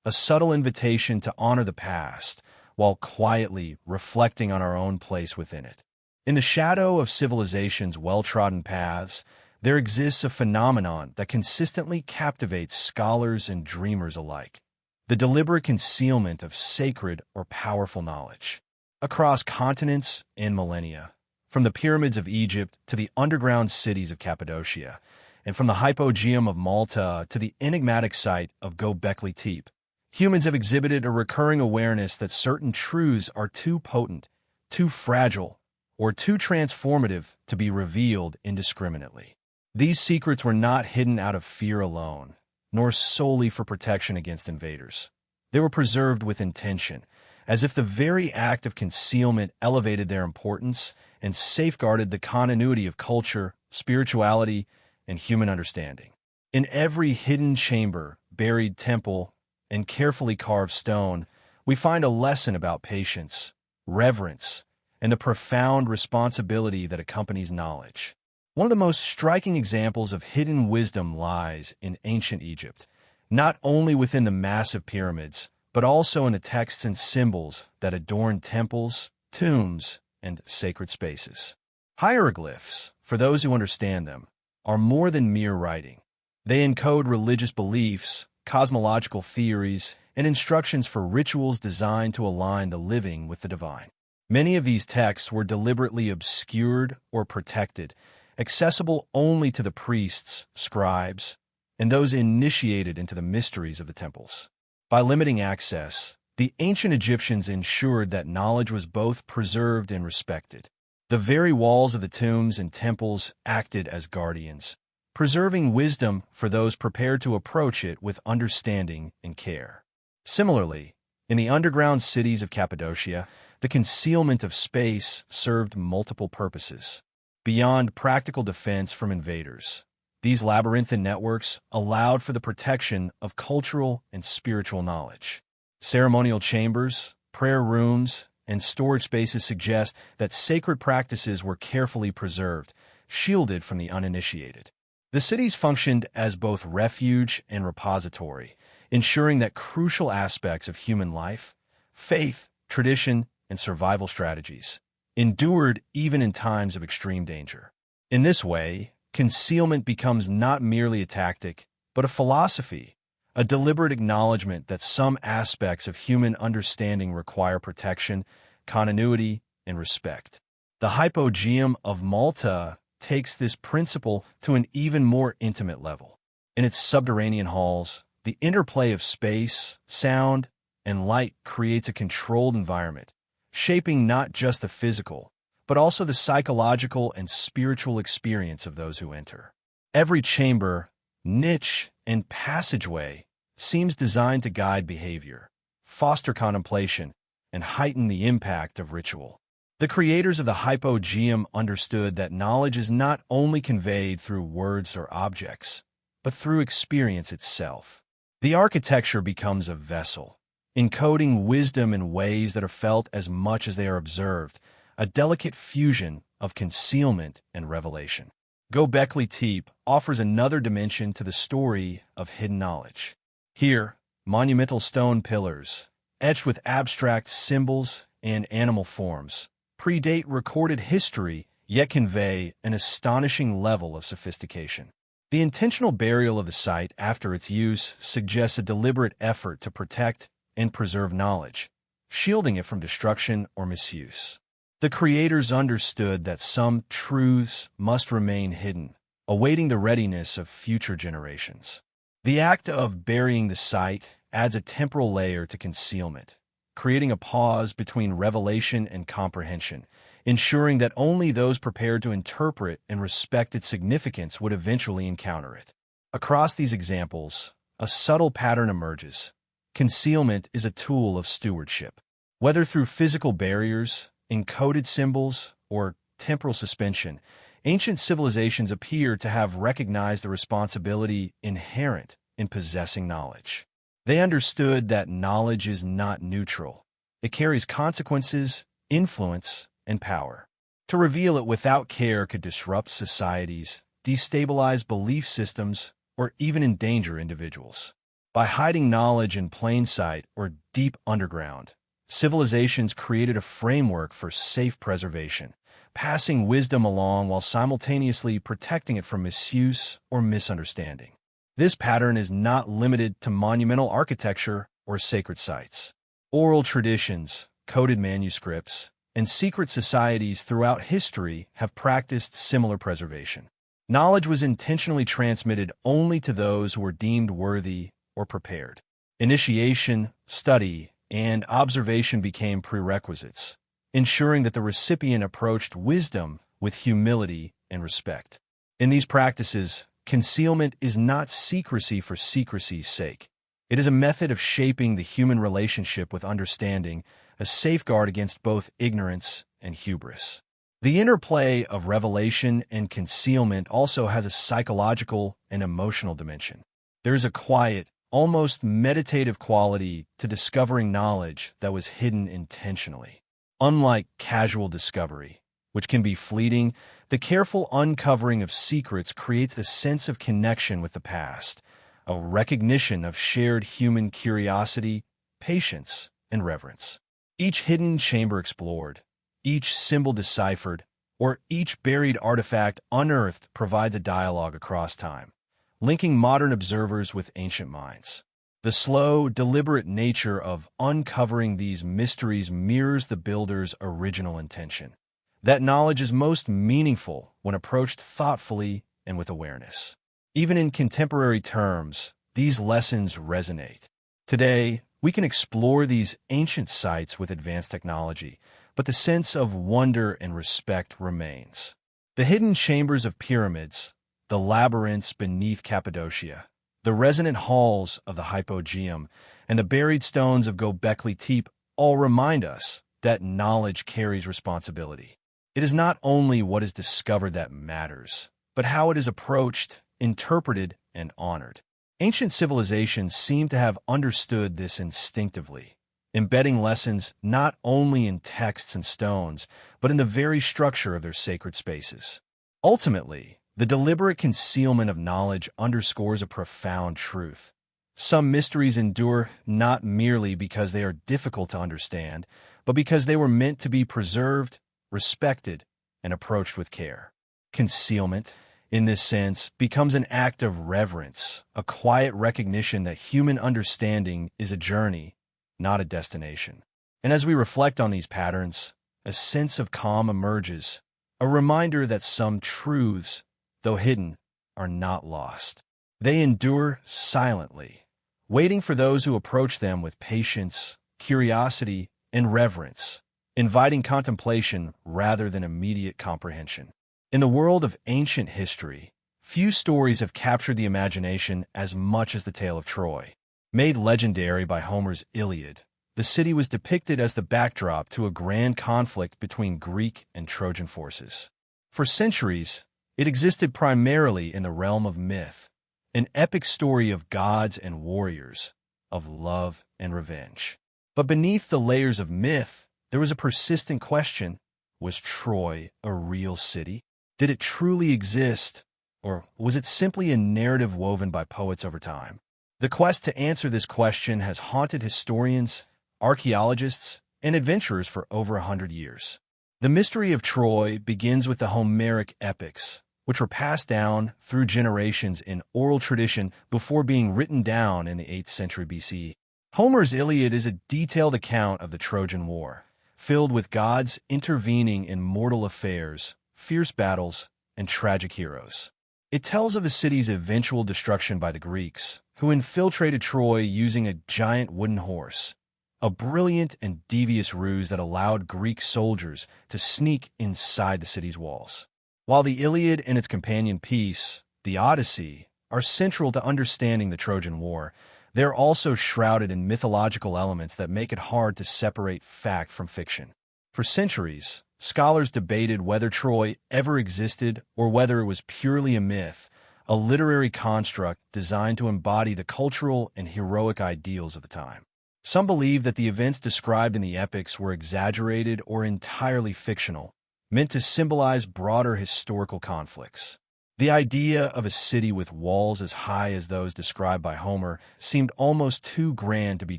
a subtle invitation to honor the past while quietly reflecting on our own place within it. In the shadow of civilization's well-trodden paths, there exists a phenomenon that consistently captivates scholars and dreamers alike: the deliberate concealment of sacred or powerful knowledge. Across continents and millennia, from the pyramids of Egypt to the underground cities of Cappadocia, and from the hypogeum of Malta to the enigmatic site of Göbekli Tepe, humans have exhibited a recurring awareness that certain truths are too potent, too fragile, or too transformative to be revealed indiscriminately. These secrets were not hidden out of fear alone, nor solely for protection against invaders. They were preserved with intention, as if the very act of concealment elevated their importance and safeguarded the continuity of culture, spirituality, and human understanding. In every hidden chamber, buried temple, and carefully carved stone, we find a lesson about patience, reverence, and the profound responsibility that accompanies knowledge. One of the most striking examples of hidden wisdom lies in ancient Egypt, not only within the massive pyramids, but also in the texts and symbols that adorn temples, tombs, and sacred spaces. Hieroglyphs, for those who understand them, are more than mere writing. They encode religious beliefs, cosmological theories, and instructions for rituals designed to align the living with the divine. Many of these texts were deliberately obscured or protected, accessible only to the priests, scribes, and those initiated into the mysteries of the temples. By limiting access, the ancient Egyptians ensured that knowledge was both preserved and respected. The very walls of the tombs and temples acted as guardians, preserving wisdom for those prepared to approach it with understanding and care. Similarly, in the underground cities of Cappadocia, the concealment of space served multiple purposes. Beyond practical defense from invaders, these labyrinthine networks allowed for the protection of cultural and spiritual knowledge. Ceremonial chambers, prayer rooms, and storage spaces suggest that sacred practices were carefully preserved, shielded from the uninitiated. The cities functioned as both refuge and repository, ensuring that crucial aspects of human life, faith, tradition, and survival strategies endured even in times of extreme danger. In this way, concealment becomes not merely a tactic, but a philosophy, a deliberate acknowledgement that some aspects of human understanding require protection, continuity, and respect. The hypogeum of Malta takes this principle to an even more intimate level. In its subterranean halls, the interplay of space, sound, and light creates a controlled environment, shaping not just the physical, but also the psychological and spiritual experience of those who enter. Every chamber, niche, and passageway seems designed to guide behavior, foster contemplation, and heighten the impact of ritual. The creators of the hypogeum understood that knowledge is not only conveyed through words or objects, but through experience itself. The architecture becomes a vessel, encoding wisdom in ways that are felt as much as they are observed, a delicate fusion of concealment and revelation. Göbekli Tepe offers another dimension to the story of hidden knowledge. Here, monumental stone pillars, etched with abstract symbols and animal forms, predate recorded history, yet convey an astonishing level of sophistication. The intentional burial of the site after its use suggests a deliberate effort to protect and preserve knowledge, shielding it from destruction or misuse. The creators understood that some truths must remain hidden, awaiting the readiness of future generations. The act of burying the site adds a temporal layer to concealment, creating a pause between revelation and comprehension, ensuring that only those prepared to interpret and respect its significance would eventually encounter it. Across these examples, a subtle pattern emerges. Concealment is a tool of stewardship. Whether through physical barriers, encoded symbols, or temporal suspension, ancient civilizations appear to have recognized the responsibility inherent in possessing knowledge. They understood that knowledge is not neutral. It carries consequences, influence, and power. To reveal it without care could disrupt societies, destabilize belief systems, or even endanger individuals. By hiding knowledge in plain sight or deep underground, civilizations created a framework for safe preservation, passing wisdom along while simultaneously protecting it from misuse or misunderstanding. This pattern is not limited to monumental architecture or sacred sites. Oral traditions, coded manuscripts, and secret societies throughout history have practiced similar preservation. Knowledge was intentionally transmitted only to those who were deemed worthy or prepared. Initiation, study, and observation became prerequisites, ensuring that the recipient approached wisdom with humility and respect. In these practices, concealment is not secrecy for secrecy's sake. It is a method of shaping the human relationship with understanding, a safeguard against both ignorance and hubris. The interplay of revelation and concealment also has a psychological and emotional dimension. There is a quiet, almost meditative quality to discovering knowledge that was hidden intentionally. Unlike casual discovery, which can be fleeting, the careful uncovering of secrets creates a sense of connection with the past, a recognition of shared human curiosity, patience, and reverence. Each hidden chamber explored, each symbol deciphered, or each buried artifact unearthed provides a dialogue across time, linking modern observers with ancient minds. The slow, deliberate nature of uncovering these mysteries mirrors the builder's original intention. That knowledge is most meaningful when approached thoughtfully and with awareness. Even in contemporary terms, these lessons resonate. Today, we can explore these ancient sites with advanced technology, but the sense of wonder and respect remains. The hidden chambers of pyramids, the labyrinths beneath Cappadocia, the resonant halls of the Hypogeum, and the buried stones of Göbekli Tepe all remind us that knowledge carries responsibility. It is not only what is discovered that matters, but how it is approached, interpreted, and honored. Ancient civilizations seem to have understood this instinctively, embedding lessons not only in texts and stones, but in the very structure of their sacred spaces. Ultimately, the deliberate concealment of knowledge underscores a profound truth. Some mysteries endure not merely because they are difficult to understand, but because they were meant to be preserved, respected, and approached with care. Concealment, in this sense, becomes an act of reverence, a quiet recognition that human understanding is a journey, not a destination. And as we reflect on these patterns, a sense of calm emerges, a reminder that some truths, though hidden, are not lost. They endure silently, waiting for those who approach them with patience, curiosity, and reverence, inviting contemplation rather than immediate comprehension. In the world of ancient history, few stories have captured the imagination as much as the tale of Troy. Made legendary by Homer's Iliad, the city was depicted as the backdrop to a grand conflict between Greek and Trojan forces. For centuries, it existed primarily in the realm of myth, an epic story of gods and warriors, of love and revenge. But beneath the layers of myth, there was a persistent question: was Troy a real city? Did it truly exist, or was it simply a narrative woven by poets over time? The quest to answer this question has haunted historians, archaeologists, and adventurers for over 100 years. The mystery of Troy begins with the Homeric epics, which were passed down through generations in oral tradition before being written down in the 8th century BC. Homer's Iliad is a detailed account of the Trojan War, filled with gods intervening in mortal affairs, fierce battles, and tragic heroes. It tells of the city's eventual destruction by the Greeks, who infiltrated Troy using a giant wooden horse, a brilliant and devious ruse that allowed Greek soldiers to sneak inside the city's walls. While the Iliad and its companion piece, the Odyssey, are central to understanding the Trojan War, they're also shrouded in mythological elements that make it hard to separate fact from fiction. For centuries, scholars debated whether Troy ever existed or whether it was purely a myth, a literary construct designed to embody the cultural and heroic ideals of the time. Some believe that the events described in the epics were exaggerated or entirely fictional, meant to symbolize broader historical conflicts. The idea of a city with walls as high as those described by Homer seemed almost too grand to be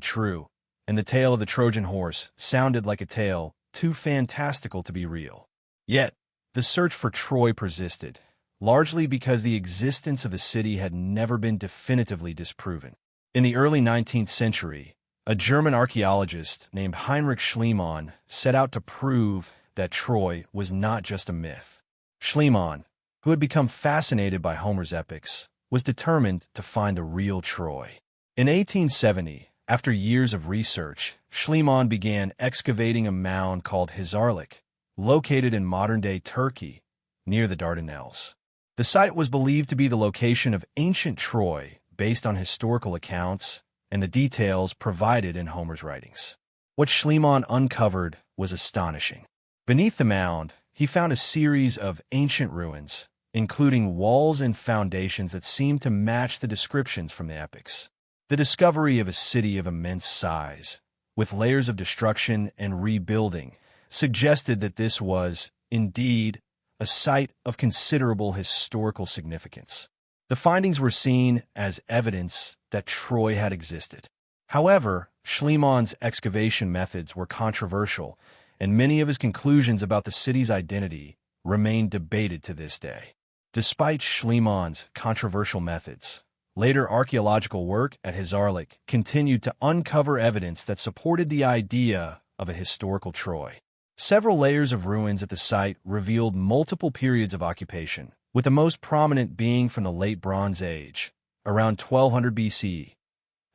true, and the tale of the Trojan horse sounded like a tale too fantastical to be real. Yet, the search for Troy persisted, largely because the existence of the city had never been definitively disproven. In the early 19th century, a German archaeologist named Heinrich Schliemann set out to prove that Troy was not just a myth. Schliemann, who had become fascinated by Homer's epics, was determined to find the real Troy. In 1870, after years of research, Schliemann began excavating a mound called Hizarlik, located in modern-day Turkey, near the Dardanelles. The site was believed to be the location of ancient Troy based on historical accounts and the details provided in Homer's writings. What Schliemann uncovered was astonishing. Beneath the mound, he found a series of ancient ruins, including walls and foundations that seemed to match the descriptions from the epics. The discovery of a city of immense size, with layers of destruction and rebuilding, suggested that this was, indeed, a site of considerable historical significance. The findings were seen as evidence that Troy had existed. However, Schliemann's excavation methods were controversial, and many of his conclusions about the city's identity remain debated to this day. Despite Schliemann's controversial methods, later archaeological work at Hizarlik continued to uncover evidence that supported the idea of a historical Troy. Several layers of ruins at the site revealed multiple periods of occupation, with the most prominent being from the Late Bronze Age, around 1200 BC.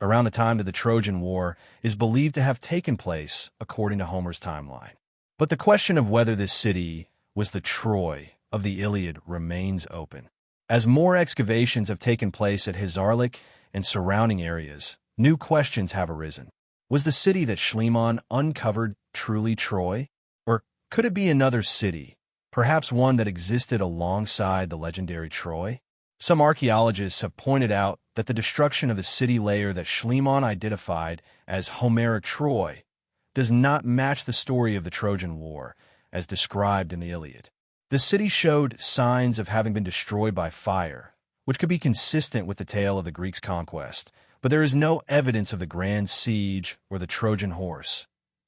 Around the time that the Trojan War is believed to have taken place according to Homer's timeline. But the question of whether this city was the Troy of the Iliad remains open. As more excavations have taken place at Hizarlik and surrounding areas, new questions have arisen. Was the city that Schliemann uncovered truly Troy? Or could it be another city, perhaps one that existed alongside the legendary Troy? Some archaeologists have pointed out that the destruction of the city layer that Schliemann identified as Homeric Troy does not match the story of the Trojan War as described in the Iliad. The city showed signs of having been destroyed by fire, which could be consistent with the tale of the Greeks' conquest, but there is no evidence of the grand siege or the Trojan horse,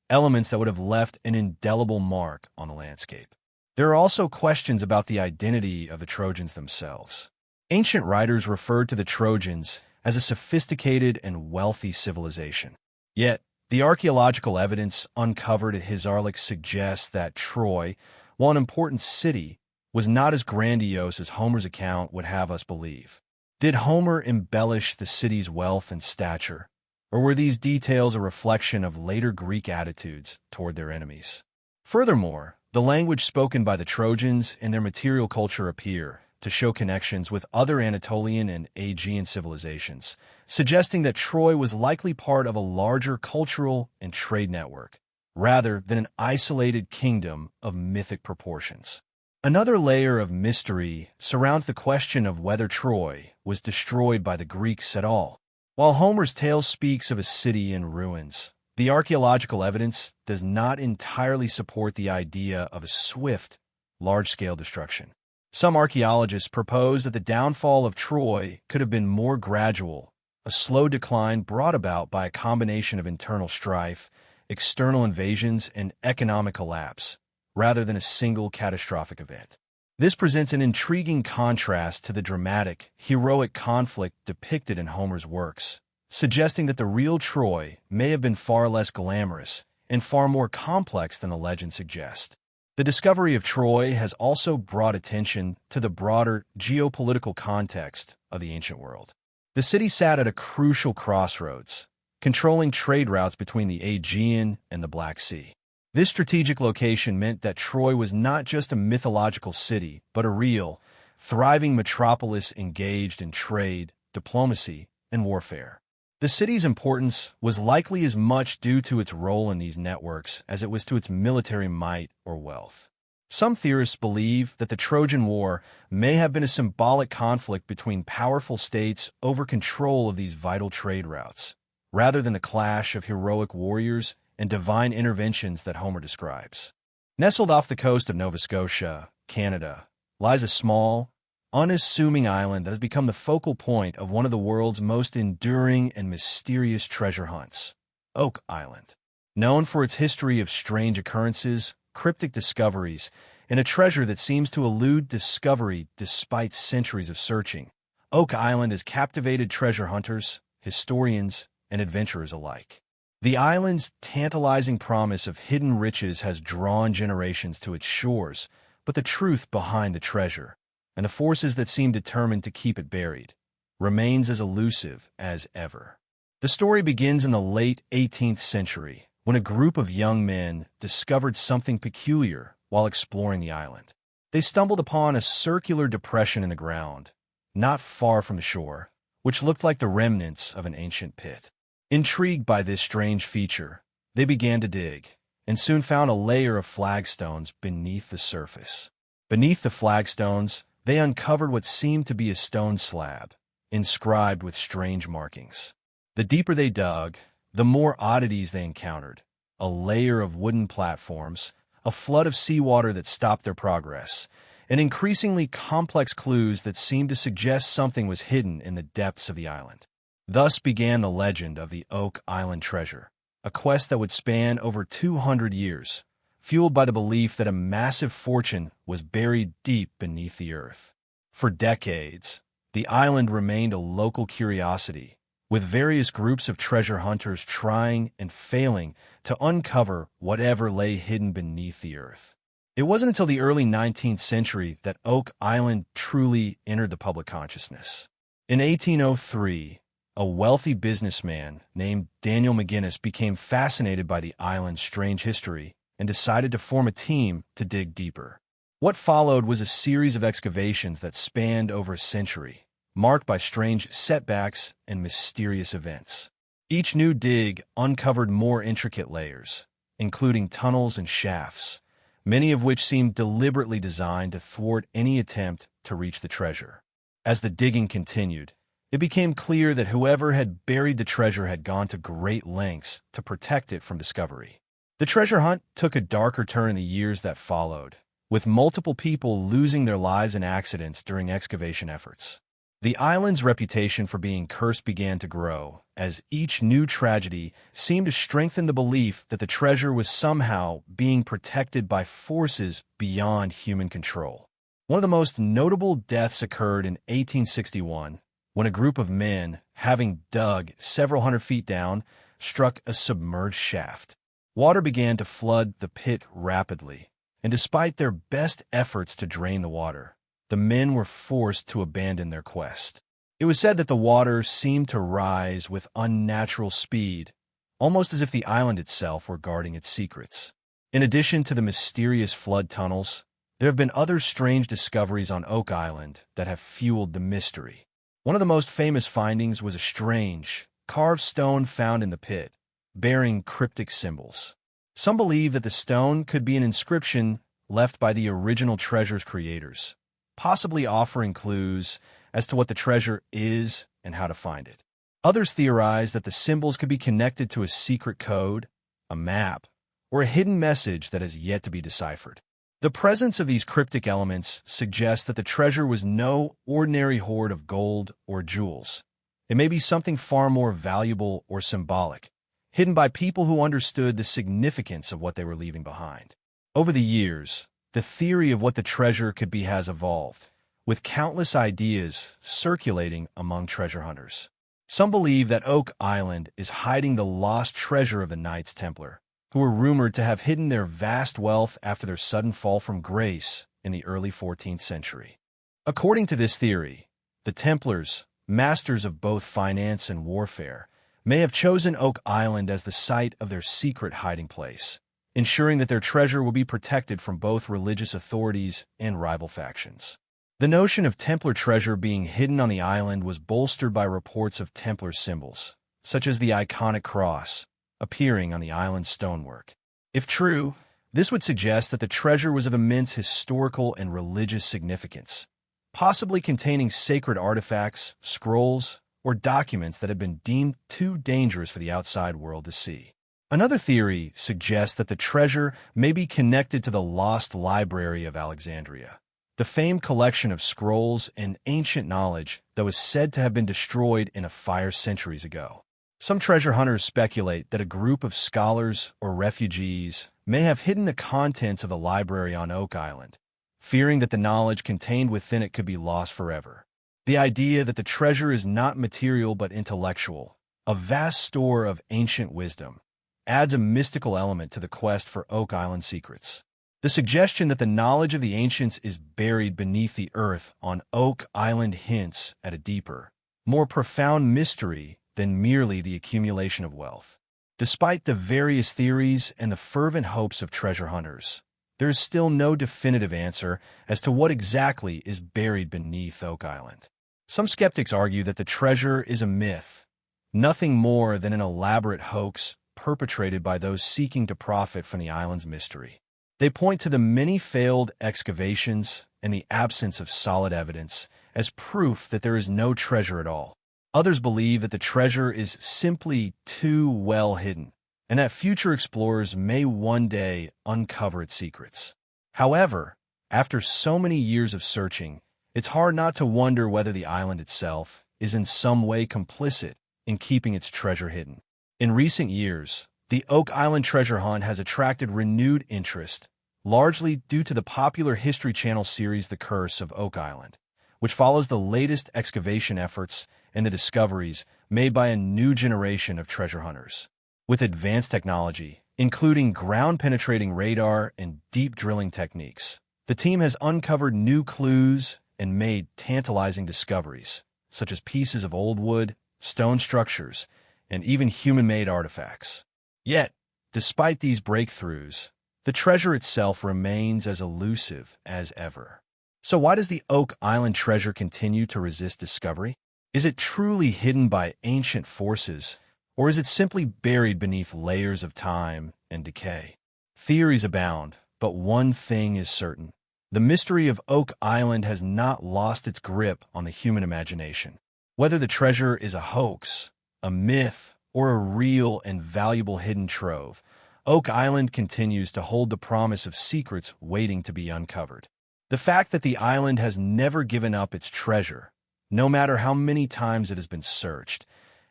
elements that would have left an indelible mark on the landscape. There are also questions about the identity of the Trojans themselves. Ancient writers referred to the Trojans as a sophisticated and wealthy civilization. Yet, the archaeological evidence uncovered at Hizarlik suggests that Troy, while an important city, was not as grandiose as Homer's account would have us believe. Did Homer embellish the city's wealth and stature, or were these details a reflection of later Greek attitudes toward their enemies? Furthermore, the language spoken by the Trojans and their material culture appear to show connections with other Anatolian and Aegean civilizations, suggesting that Troy was likely part of a larger cultural and trade network, rather than an isolated kingdom of mythic proportions. Another layer of mystery surrounds the question of whether Troy was destroyed by the Greeks at all. While Homer's tale speaks of a city in ruins, the archaeological evidence does not entirely support the idea of a swift, large-scale destruction. Some archaeologists propose that the downfall of Troy could have been more gradual, a slow decline brought about by a combination of internal strife, external invasions, and economic collapse, rather than a single catastrophic event. This presents an intriguing contrast to the dramatic, heroic conflict depicted in Homer's works, suggesting that the real Troy may have been far less glamorous and far more complex than the legend suggests. The discovery of Troy has also brought attention to the broader geopolitical context of the ancient world. The city sat at a crucial crossroads, controlling trade routes between the Aegean and the Black Sea. This strategic location meant that Troy was not just a mythological city, but a real, thriving metropolis engaged in trade, diplomacy, and warfare. The city's importance was likely as much due to its role in these networks as it was to its military might or wealth. Some theorists believe that the Trojan War may have been a symbolic conflict between powerful states over control of these vital trade routes, rather than the clash of heroic warriors and divine interventions that Homer describes. Nestled off the coast of Nova Scotia, Canada, lies a small, unassuming island that has become the focal point of one of the world's most enduring and mysterious treasure hunts, Oak Island. Known for its history of strange occurrences, cryptic discoveries, and a treasure that seems to elude discovery despite centuries of searching, Oak Island has captivated treasure hunters, historians, and adventurers alike. The island's tantalizing promise of hidden riches has drawn generations to its shores, but the truth behind the treasure, and the forces that seem determined to keep it buried, remains as elusive as ever. The story begins in the late 18th century, when a group of young men discovered something peculiar while exploring the island. They stumbled upon a circular depression in the ground, not far from the shore, which looked like the remnants of an ancient pit. Intrigued by this strange feature, they began to dig, and soon found a layer of flagstones beneath the surface. Beneath the flagstones, they uncovered what seemed to be a stone slab, inscribed with strange markings. The deeper they dug, the more oddities they encountered: a layer of wooden platforms, a flood of seawater that stopped their progress, and increasingly complex clues that seemed to suggest something was hidden in the depths of the island. Thus began the legend of the Oak Island treasure, a quest that would span over 200 years, fueled by the belief that a massive fortune was buried deep beneath the earth. For decades, the island remained a local curiosity, with various groups of treasure hunters trying and failing to uncover whatever lay hidden beneath the earth. It wasn't until the early 19th century that Oak Island truly entered the public consciousness. In 1803, a wealthy businessman named Daniel McGinnis became fascinated by the island's strange history and decided to form a team to dig deeper. What followed was a series of excavations that spanned over a century, marked by strange setbacks and mysterious events. Each new dig uncovered more intricate layers, including tunnels and shafts, many of which seemed deliberately designed to thwart any attempt to reach the treasure. As the digging continued, it became clear that whoever had buried the treasure had gone to great lengths to protect it from discovery. The treasure hunt took a darker turn in the years that followed, with multiple people losing their lives in accidents during excavation efforts. The island's reputation for being cursed began to grow, as each new tragedy seemed to strengthen the belief that the treasure was somehow being protected by forces beyond human control. One of the most notable deaths occurred in 1861, when a group of men, having dug several hundred feet down, struck a submerged shaft. Water began to flood the pit rapidly, and despite their best efforts to drain the water, the men were forced to abandon their quest. It was said that the water seemed to rise with unnatural speed, almost as if the island itself were guarding its secrets. In addition to the mysterious flood tunnels, there have been other strange discoveries on Oak Island that have fueled the mystery. One of the most famous findings was a strange, carved stone found in the pit, bearing cryptic symbols. Some believe that the stone could be an inscription left by the original treasure's creators, possibly offering clues as to what the treasure is and how to find it. Others theorize that the symbols could be connected to a secret code, a map, or a hidden message that has yet to be deciphered. The presence of these cryptic elements suggests that the treasure was no ordinary hoard of gold or jewels. It may be something far more valuable or symbolic, hidden by people who understood the significance of what they were leaving behind. Over the years, the theory of what the treasure could be has evolved, with countless ideas circulating among treasure hunters. Some believe that Oak Island is hiding the lost treasure of the Knights Templar, who were rumored to have hidden their vast wealth after their sudden fall from grace in the early 14th century. According to this theory, the Templars, masters of both finance and warfare, may have chosen Oak Island as the site of their secret hiding place, ensuring that their treasure will be protected from both religious authorities and rival factions. The notion of Templar treasure being hidden on the island was bolstered by reports of Templar symbols, such as the iconic cross, appearing on the island's stonework. If true, this would suggest that the treasure was of immense historical and religious significance, possibly containing sacred artifacts, scrolls, or documents that had been deemed too dangerous for the outside world to see. Another theory suggests that the treasure may be connected to the lost Library of Alexandria, the famed collection of scrolls and ancient knowledge that was said to have been destroyed in a fire centuries ago. Some treasure hunters speculate that a group of scholars or refugees may have hidden the contents of the library on Oak Island, fearing that the knowledge contained within it could be lost forever. The idea that the treasure is not material but intellectual, a vast store of ancient wisdom, adds a mystical element to the quest for Oak Island secrets. The suggestion that the knowledge of the ancients is buried beneath the earth on Oak Island hints at a deeper, more profound mystery than merely the accumulation of wealth. Despite the various theories and the fervent hopes of treasure hunters, there is still no definitive answer as to what exactly is buried beneath Oak Island. Some skeptics argue that the treasure is a myth, nothing more than an elaborate hoax perpetrated by those seeking to profit from the island's mystery. They point to the many failed excavations and the absence of solid evidence as proof that there is no treasure at all. Others believe that the treasure is simply too well hidden, and that future explorers may one day uncover its secrets. However, after so many years of searching, it's hard not to wonder whether the island itself is in some way complicit in keeping its treasure hidden. In recent years, the Oak Island treasure hunt has attracted renewed interest, largely due to the popular History Channel series The Curse of Oak Island, which follows the latest excavation efforts and the discoveries made by a new generation of treasure hunters. With advanced technology, including ground-penetrating radar and deep drilling techniques, the team has uncovered new clues and made tantalizing discoveries, such as pieces of old wood, stone structures, and even human-made artifacts. Yet, despite these breakthroughs, the treasure itself remains as elusive as ever. So why does the Oak Island treasure continue to resist discovery? Is it truly hidden by ancient forces, or is it simply buried beneath layers of time and decay? Theories abound, but one thing is certain. The mystery of Oak Island has not lost its grip on the human imagination. Whether the treasure is a hoax, a myth, or a real and valuable hidden trove, Oak Island continues to hold the promise of secrets waiting to be uncovered. The fact that the island has never given up its treasure, no matter how many times it has been searched,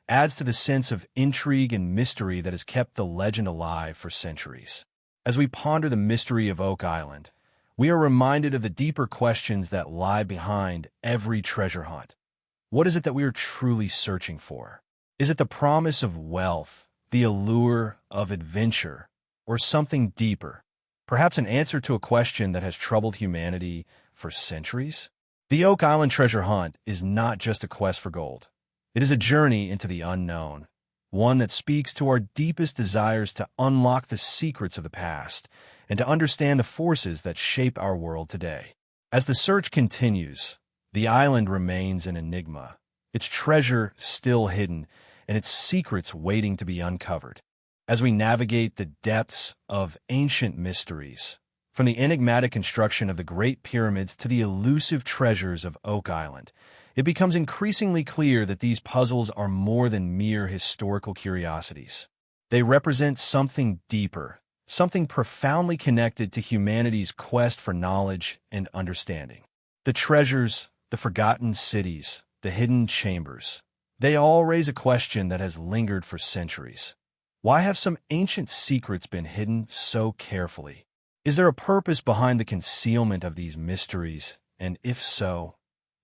adds to the sense of intrigue and mystery that has kept the legend alive for centuries. As we ponder the mystery of Oak Island, we are reminded of the deeper questions that lie behind every treasure hunt. What is it that we are truly searching for? Is it the promise of wealth, the allure of adventure, or something deeper? Perhaps an answer to a question that has troubled humanity for centuries? The Oak Island treasure hunt is not just a quest for gold. It is a journey into the unknown, one that speaks to our deepest desires to unlock the secrets of the past and to understand the forces that shape our world today. As the search continues, the island remains an enigma, its treasure still hidden, and its secrets waiting to be uncovered. As we navigate the depths of ancient mysteries, from the enigmatic construction of the Great Pyramids to the elusive treasures of Oak Island, it becomes increasingly clear that these puzzles are more than mere historical curiosities. They represent something deeper, something profoundly connected to humanity's quest for knowledge and understanding. The treasures, the forgotten cities, the hidden chambers, they all raise a question that has lingered for centuries. Why have some ancient secrets been hidden so carefully? Is there a purpose behind the concealment of these mysteries? And if so,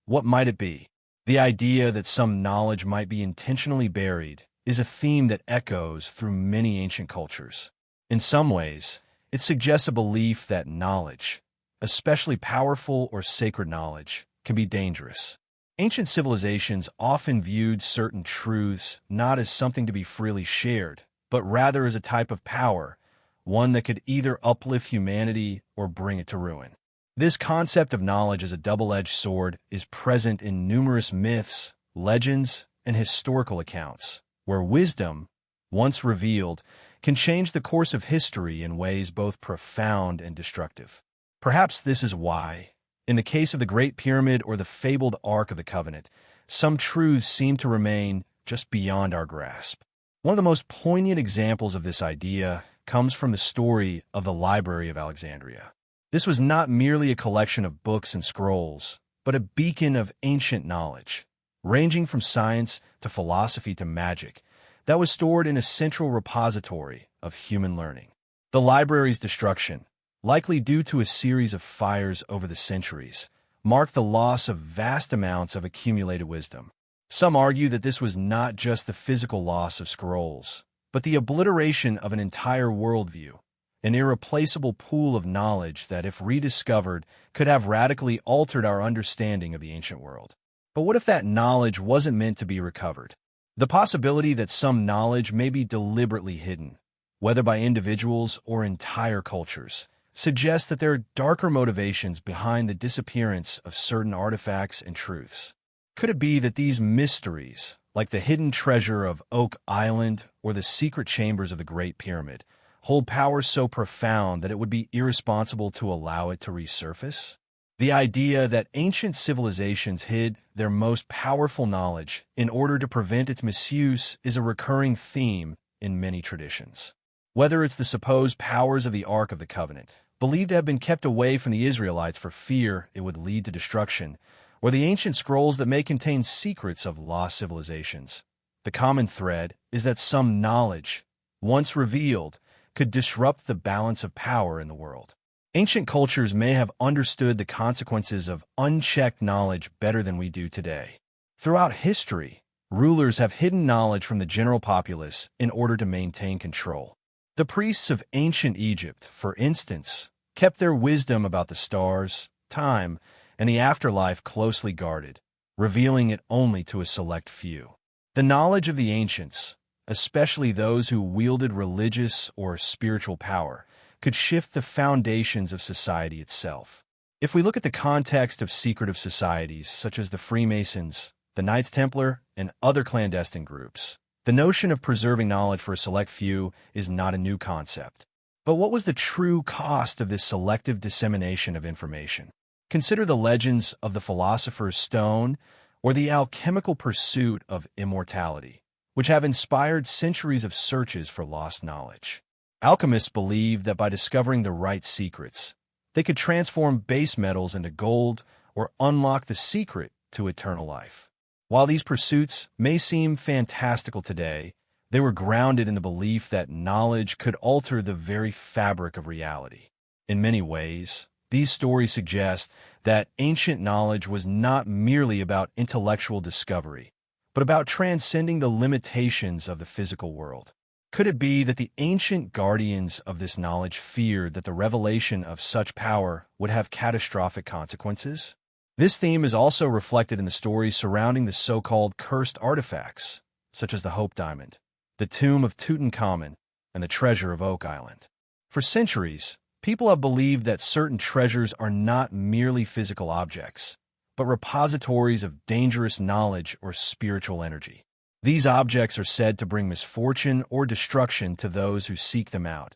what might it be? The idea that some knowledge might be intentionally buried is a theme that echoes through many ancient cultures. In some ways, it suggests a belief that knowledge, especially powerful or sacred knowledge, can be dangerous. Ancient civilizations often viewed certain truths not as something to be freely shared, but rather as a type of power, one that could either uplift humanity or bring it to ruin. This concept of knowledge as a double-edged sword is present in numerous myths, legends, and historical accounts, where wisdom, once revealed, can change the course of history in ways both profound and destructive. Perhaps this is why, in the case of the Great Pyramid or the fabled Ark of the Covenant, some truths seem to remain just beyond our grasp. One of the most poignant examples of this idea comes from the story of the Library of Alexandria. This was not merely a collection of books and scrolls, but a beacon of ancient knowledge. Ranging from science to philosophy to magic, that was stored in a central repository of human learning. The library's destruction, likely due to a series of fires over the centuries, marked the loss of vast amounts of accumulated wisdom. Some argue that this was not just the physical loss of scrolls, but the obliteration of an entire worldview, an irreplaceable pool of knowledge that, if rediscovered, could have radically altered our understanding of the ancient world. But what if that knowledge wasn't meant to be recovered? The possibility that some knowledge may be deliberately hidden, whether by individuals or entire cultures, suggests that there are darker motivations behind the disappearance of certain artifacts and truths. Could it be that these mysteries, like the hidden treasure of Oak Island or the secret chambers of the Great Pyramid, hold power so profound that it would be irresponsible to allow it to resurface? The idea that ancient civilizations hid their most powerful knowledge in order to prevent its misuse is a recurring theme in many traditions. Whether it's the supposed powers of the Ark of the Covenant, believed to have been kept away from the Israelites for fear it would lead to destruction, or the ancient scrolls that may contain secrets of lost civilizations, the common thread is that some knowledge, once revealed, could disrupt the balance of power in the world. Ancient cultures may have understood the consequences of unchecked knowledge better than we do today. Throughout history, rulers have hidden knowledge from the general populace in order to maintain control. The priests of ancient Egypt, for instance, kept their wisdom about the stars, time, and the afterlife closely guarded, revealing it only to a select few. The knowledge of the ancients, especially those who wielded religious or spiritual power, could shift the foundations of society itself. If we look at the context of secretive societies such as the Freemasons, the Knights Templar, and other clandestine groups, the notion of preserving knowledge for a select few is not a new concept. But what was the true cost of this selective dissemination of information? Consider the legends of the philosopher's stone or the alchemical pursuit of immortality, which have inspired centuries of searches for lost knowledge. Alchemists believed that by discovering the right secrets, they could transform base metals into gold or unlock the secret to eternal life. While these pursuits may seem fantastical today, they were grounded in the belief that knowledge could alter the very fabric of reality. In many ways, these stories suggest that ancient knowledge was not merely about intellectual discovery, but about transcending the limitations of the physical world. Could it be that the ancient guardians of this knowledge feared that the revelation of such power would have catastrophic consequences? This theme is also reflected in the stories surrounding the so-called cursed artifacts, such as the Hope Diamond, the tomb of Tutankhamun, and the treasure of Oak Island. For centuries, people have believed that certain treasures are not merely physical objects, but repositories of dangerous knowledge or spiritual energy. These objects are said to bring misfortune or destruction to those who seek them out,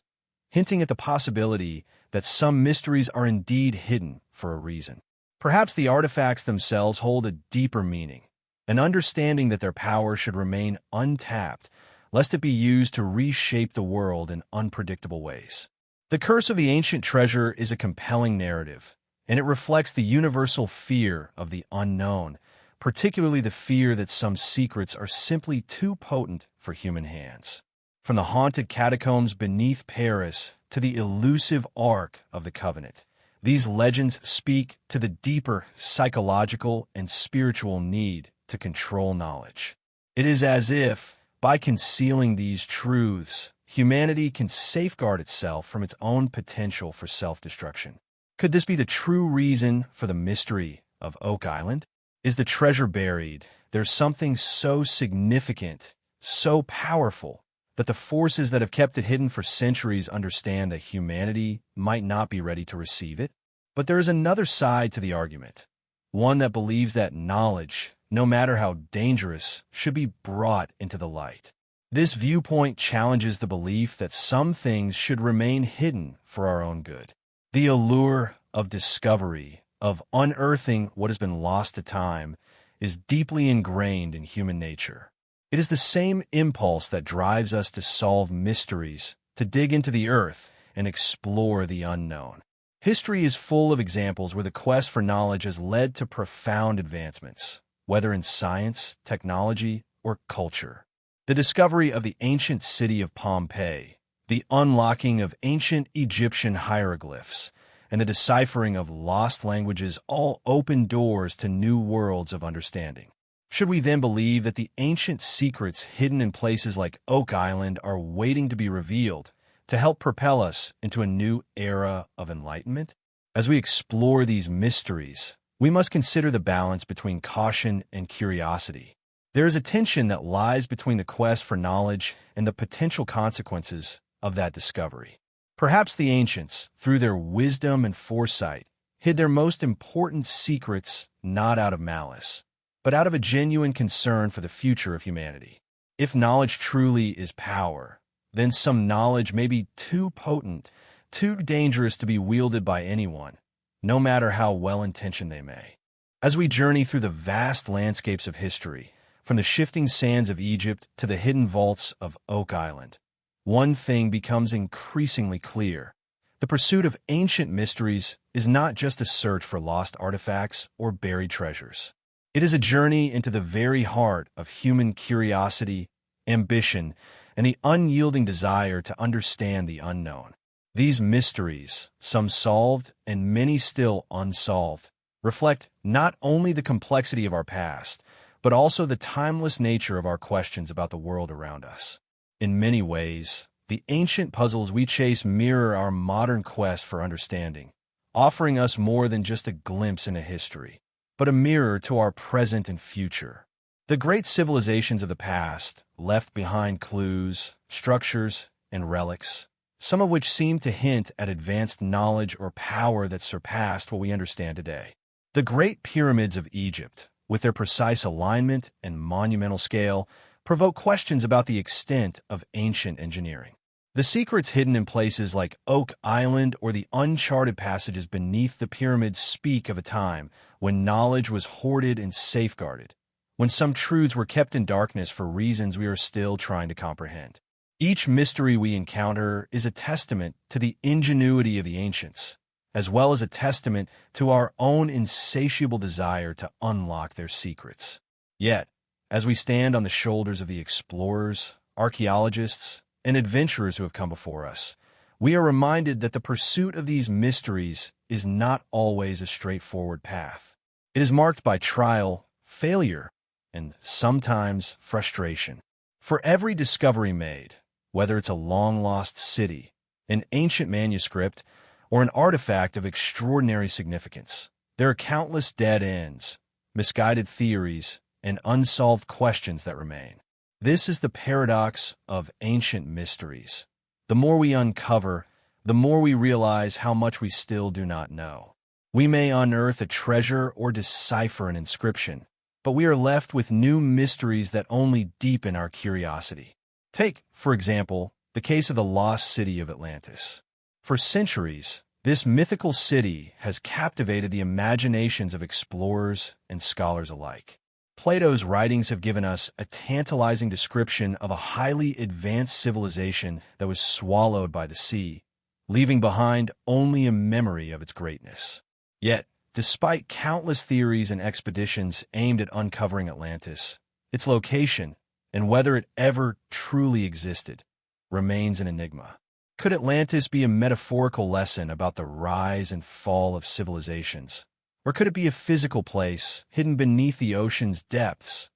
hinting at the possibility that some mysteries are indeed hidden for a reason. Perhaps the artifacts themselves hold a deeper meaning, an understanding that their power should remain untapped, lest it be used to reshape the world in unpredictable ways. The curse of the ancient treasure is a compelling narrative, and it reflects the universal fear of the unknown, particularly the fear that some secrets are simply too potent for human hands. From the haunted catacombs beneath Paris to the elusive Ark of the Covenant, these legends speak to the deeper psychological and spiritual need to control knowledge. It is as if, by concealing these truths, humanity can safeguard itself from its own potential for self-destruction. Could this be the true reason for the mystery of Oak Island? Is the treasure buried? There's something so significant, so powerful, that the forces that have kept it hidden for centuries understand that humanity might not be ready to receive it. But there is another side to the argument, one that believes that knowledge, no matter how dangerous, should be brought into the light. This viewpoint challenges the belief that some things should remain hidden for our own good. The allure of discovery, of unearthing what has been lost to time, is deeply ingrained in human nature. It is the same impulse that drives us to solve mysteries, to dig into the earth and explore the unknown. History is full of examples where the quest for knowledge has led to profound advancements, whether in science, technology, or culture. The discovery of the ancient city of Pompeii, the unlocking of ancient Egyptian hieroglyphs, and the deciphering of lost languages all open doors to new worlds of understanding. Should we then believe that the ancient secrets hidden in places like Oak Island are waiting to be revealed to help propel us into a new era of enlightenment? As we explore these mysteries, we must consider the balance between caution and curiosity. There is a tension that lies between the quest for knowledge and the potential consequences of that discovery. Perhaps the ancients, through their wisdom and foresight, hid their most important secrets not out of malice, but out of a genuine concern for the future of humanity. If knowledge truly is power, then some knowledge may be too potent, too dangerous to be wielded by anyone, no matter how well-intentioned they may. As we journey through the vast landscapes of history, from the shifting sands of Egypt to the hidden vaults of Oak Island, one thing becomes increasingly clear. The pursuit of ancient mysteries is not just a search for lost artifacts or buried treasures. It is a journey into the very heart of human curiosity, ambition, and the unyielding desire to understand the unknown. These mysteries, some solved and many still unsolved, reflect not only the complexity of our past, but also the timeless nature of our questions about the world around us. In many ways, the ancient puzzles we chase mirror our modern quest for understanding, offering us more than just a glimpse into history, but a mirror to our present and future. The great civilizations of the past left behind clues, structures, and relics, some of which seem to hint at advanced knowledge or power that surpassed what we understand today. The Great Pyramids of Egypt, with their precise alignment and monumental scale, provoke questions about the extent of ancient engineering. The secrets hidden in places like Oak Island or the uncharted passages beneath the pyramids speak of a time when knowledge was hoarded and safeguarded, when some truths were kept in darkness for reasons we are still trying to comprehend. Each mystery we encounter is a testament to the ingenuity of the ancients, as well as a testament to our own insatiable desire to unlock their secrets. Yet, as we stand on the shoulders of the explorers, archaeologists, and adventurers who have come before us, we are reminded that the pursuit of these mysteries is not always a straightforward path. It is marked by trial, failure, and sometimes frustration. For every discovery made, whether it's a long-lost city, an ancient manuscript, or an artifact of extraordinary significance, there are countless dead ends, misguided theories, and unsolved questions that remain. This is the paradox of ancient mysteries. The more we uncover, the more we realize how much we still do not know. We may unearth a treasure or decipher an inscription, but we are left with new mysteries that only deepen our curiosity. Take, for example, the case of the lost city of Atlantis. For centuries, this mythical city has captivated the imaginations of explorers and scholars alike. Plato's writings have given us a tantalizing description of a highly advanced civilization that was swallowed by the sea, leaving behind only a memory of its greatness. Yet, despite countless theories and expeditions aimed at uncovering Atlantis, its location, and whether it ever truly existed, remains an enigma. Could Atlantis be a metaphorical lesson about the rise and fall of civilizations? Or could it be a physical place hidden beneath the ocean's depths,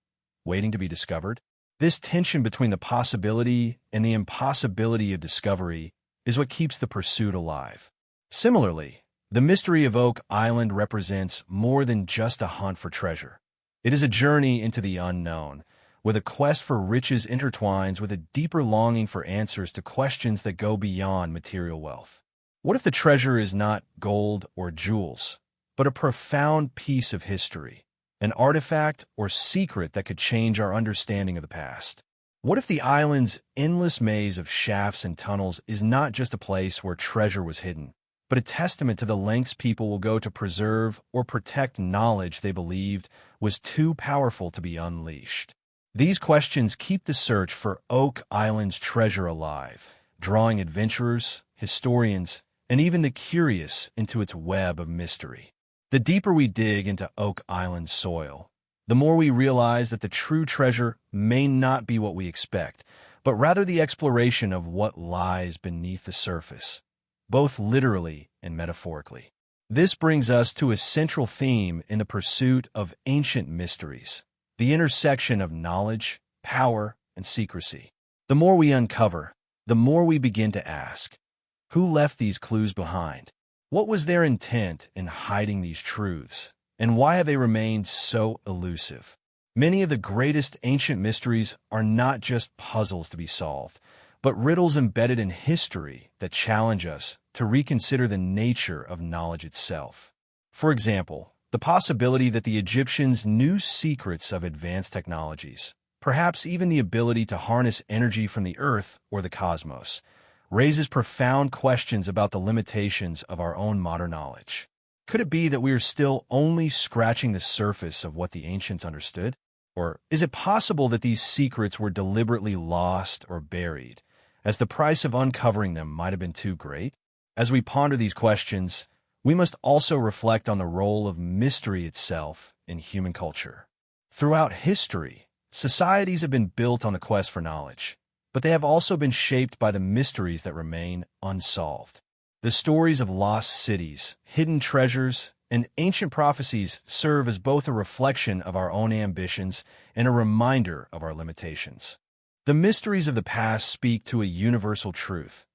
waiting to be discovered? This tension between the possibility and the impossibility of discovery is what keeps the pursuit alive. Similarly, the mystery of Oak Island represents more than just a hunt for treasure. It is a journey into the unknown, where the quest for riches intertwines with a deeper longing for answers to questions that go beyond material wealth. What if the treasure is not gold or jewels, but a profound piece of history, an artifact or secret that could change our understanding of the past? What if the island's endless maze of shafts and tunnels is not just a place where treasure was hidden, but a testament to the lengths people will go to preserve or protect knowledge they believed was too powerful to be unleashed? These questions keep the search for Oak Island's treasure alive, drawing adventurers, historians, and even the curious into its web of mystery. The deeper we dig into Oak Island's soil, the more we realize that the true treasure may not be what we expect, but rather the exploration of what lies beneath the surface, both literally and metaphorically. This brings us to a central theme in the pursuit of ancient mysteries, the intersection of knowledge, power, and secrecy. The more we uncover, the more we begin to ask, who left these clues behind? What was their intent in hiding these truths? And why have they remained so elusive? Many of the greatest ancient mysteries are not just puzzles to be solved, but riddles embedded in history that challenge us to reconsider the nature of knowledge itself. For example, the possibility that the Egyptians knew secrets of advanced technologies, perhaps even the ability to harness energy from the Earth or the cosmos, raises profound questions about the limitations of our own modern knowledge. Could it be that we are still only scratching the surface of what the ancients understood? Or is it possible that these secrets were deliberately lost or buried, as the price of uncovering them might have been too great? As we ponder these questions, we must also reflect on the role of mystery itself in human culture. Throughout history, societies have been built on the quest for knowledge, but they have also been shaped by the mysteries that remain unsolved. The stories of lost cities, hidden treasures, and ancient prophecies serve as both a reflection of our own ambitions and a reminder of our limitations. The mysteries of the past speak to a universal truth.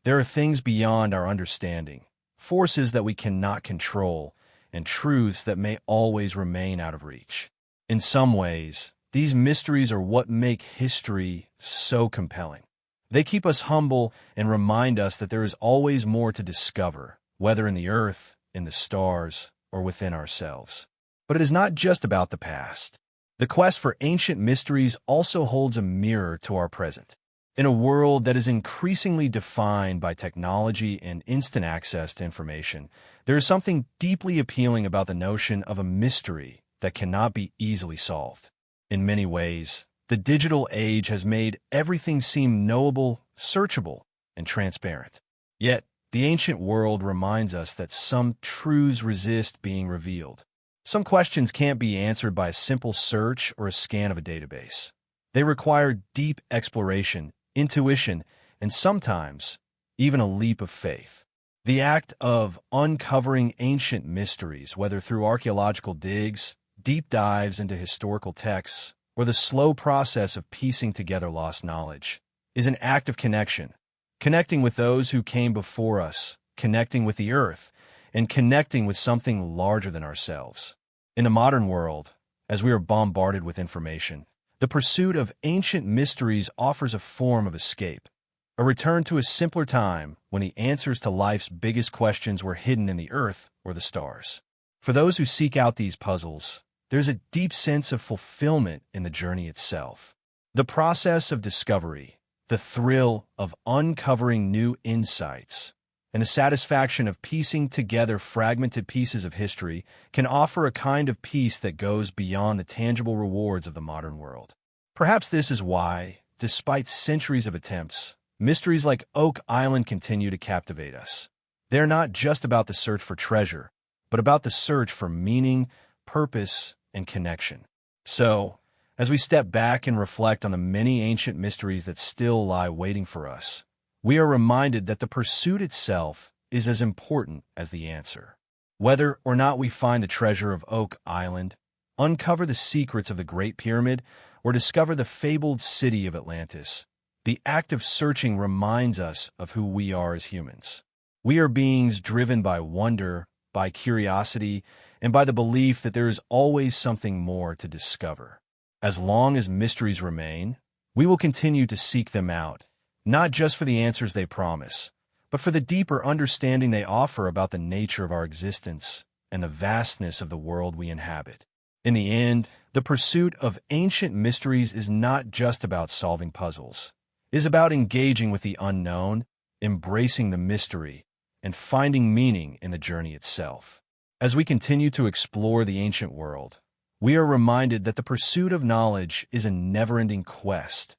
There are things beyond our understanding, forces that we cannot control, and truths that may always remain out of reach. In some ways, these mysteries are what make history so compelling. They keep us humble and remind us that there is always more to discover, whether in the earth, in the stars, or within ourselves. But it is not just about the past. The quest for ancient mysteries also holds a mirror to our present. In a world that is increasingly defined by technology and instant access to information, there is something deeply appealing about the notion of a mystery that cannot be easily solved. In many ways, the digital age has made everything seem knowable, searchable, and transparent. Yet, the ancient world reminds us that some truths resist being revealed. Some questions can't be answered by a simple search or a scan of a database. They require deep exploration, intuition, and sometimes even a leap of faith. The act of uncovering ancient mysteries, whether through archaeological digs, deep dives into historical texts, or the slow process of piecing together lost knowledge, is an act of connection. Connecting with those who came before us, connecting with the earth, and connecting with something larger than ourselves. In the modern world, as we are bombarded with information, the pursuit of ancient mysteries offers a form of escape, a return to a simpler time when the answers to life's biggest questions were hidden in the earth or the stars. For those who seek out these puzzles, there's a deep sense of fulfillment in the journey itself. The process of discovery, the thrill of uncovering new insights, and the satisfaction of piecing together fragmented pieces of history can offer a kind of peace that goes beyond the tangible rewards of the modern world. Perhaps this is why, despite centuries of attempts, mysteries like Oak Island continue to captivate us. They're not just about the search for treasure, but about the search for meaning, purpose, and connection. So, as we step back and reflect on the many ancient mysteries that still lie waiting for us, we are reminded that the pursuit itself is as important as the answer. Whether or not we find the treasure of Oak Island, uncover the secrets of the Great Pyramid, or discover the fabled city of Atlantis, the act of searching reminds us of who we are as humans. We are beings driven by wonder, by curiosity, and by the belief that there is always something more to discover. As long as mysteries remain, we will continue to seek them out, not just for the answers they promise, but for the deeper understanding they offer about the nature of our existence and the vastness of the world we inhabit. In the end, the pursuit of ancient mysteries is not just about solving puzzles. It is about engaging with the unknown, embracing the mystery, and finding meaning in the journey itself. As we continue to explore the ancient world, we are reminded that the pursuit of knowledge is a never-ending quest,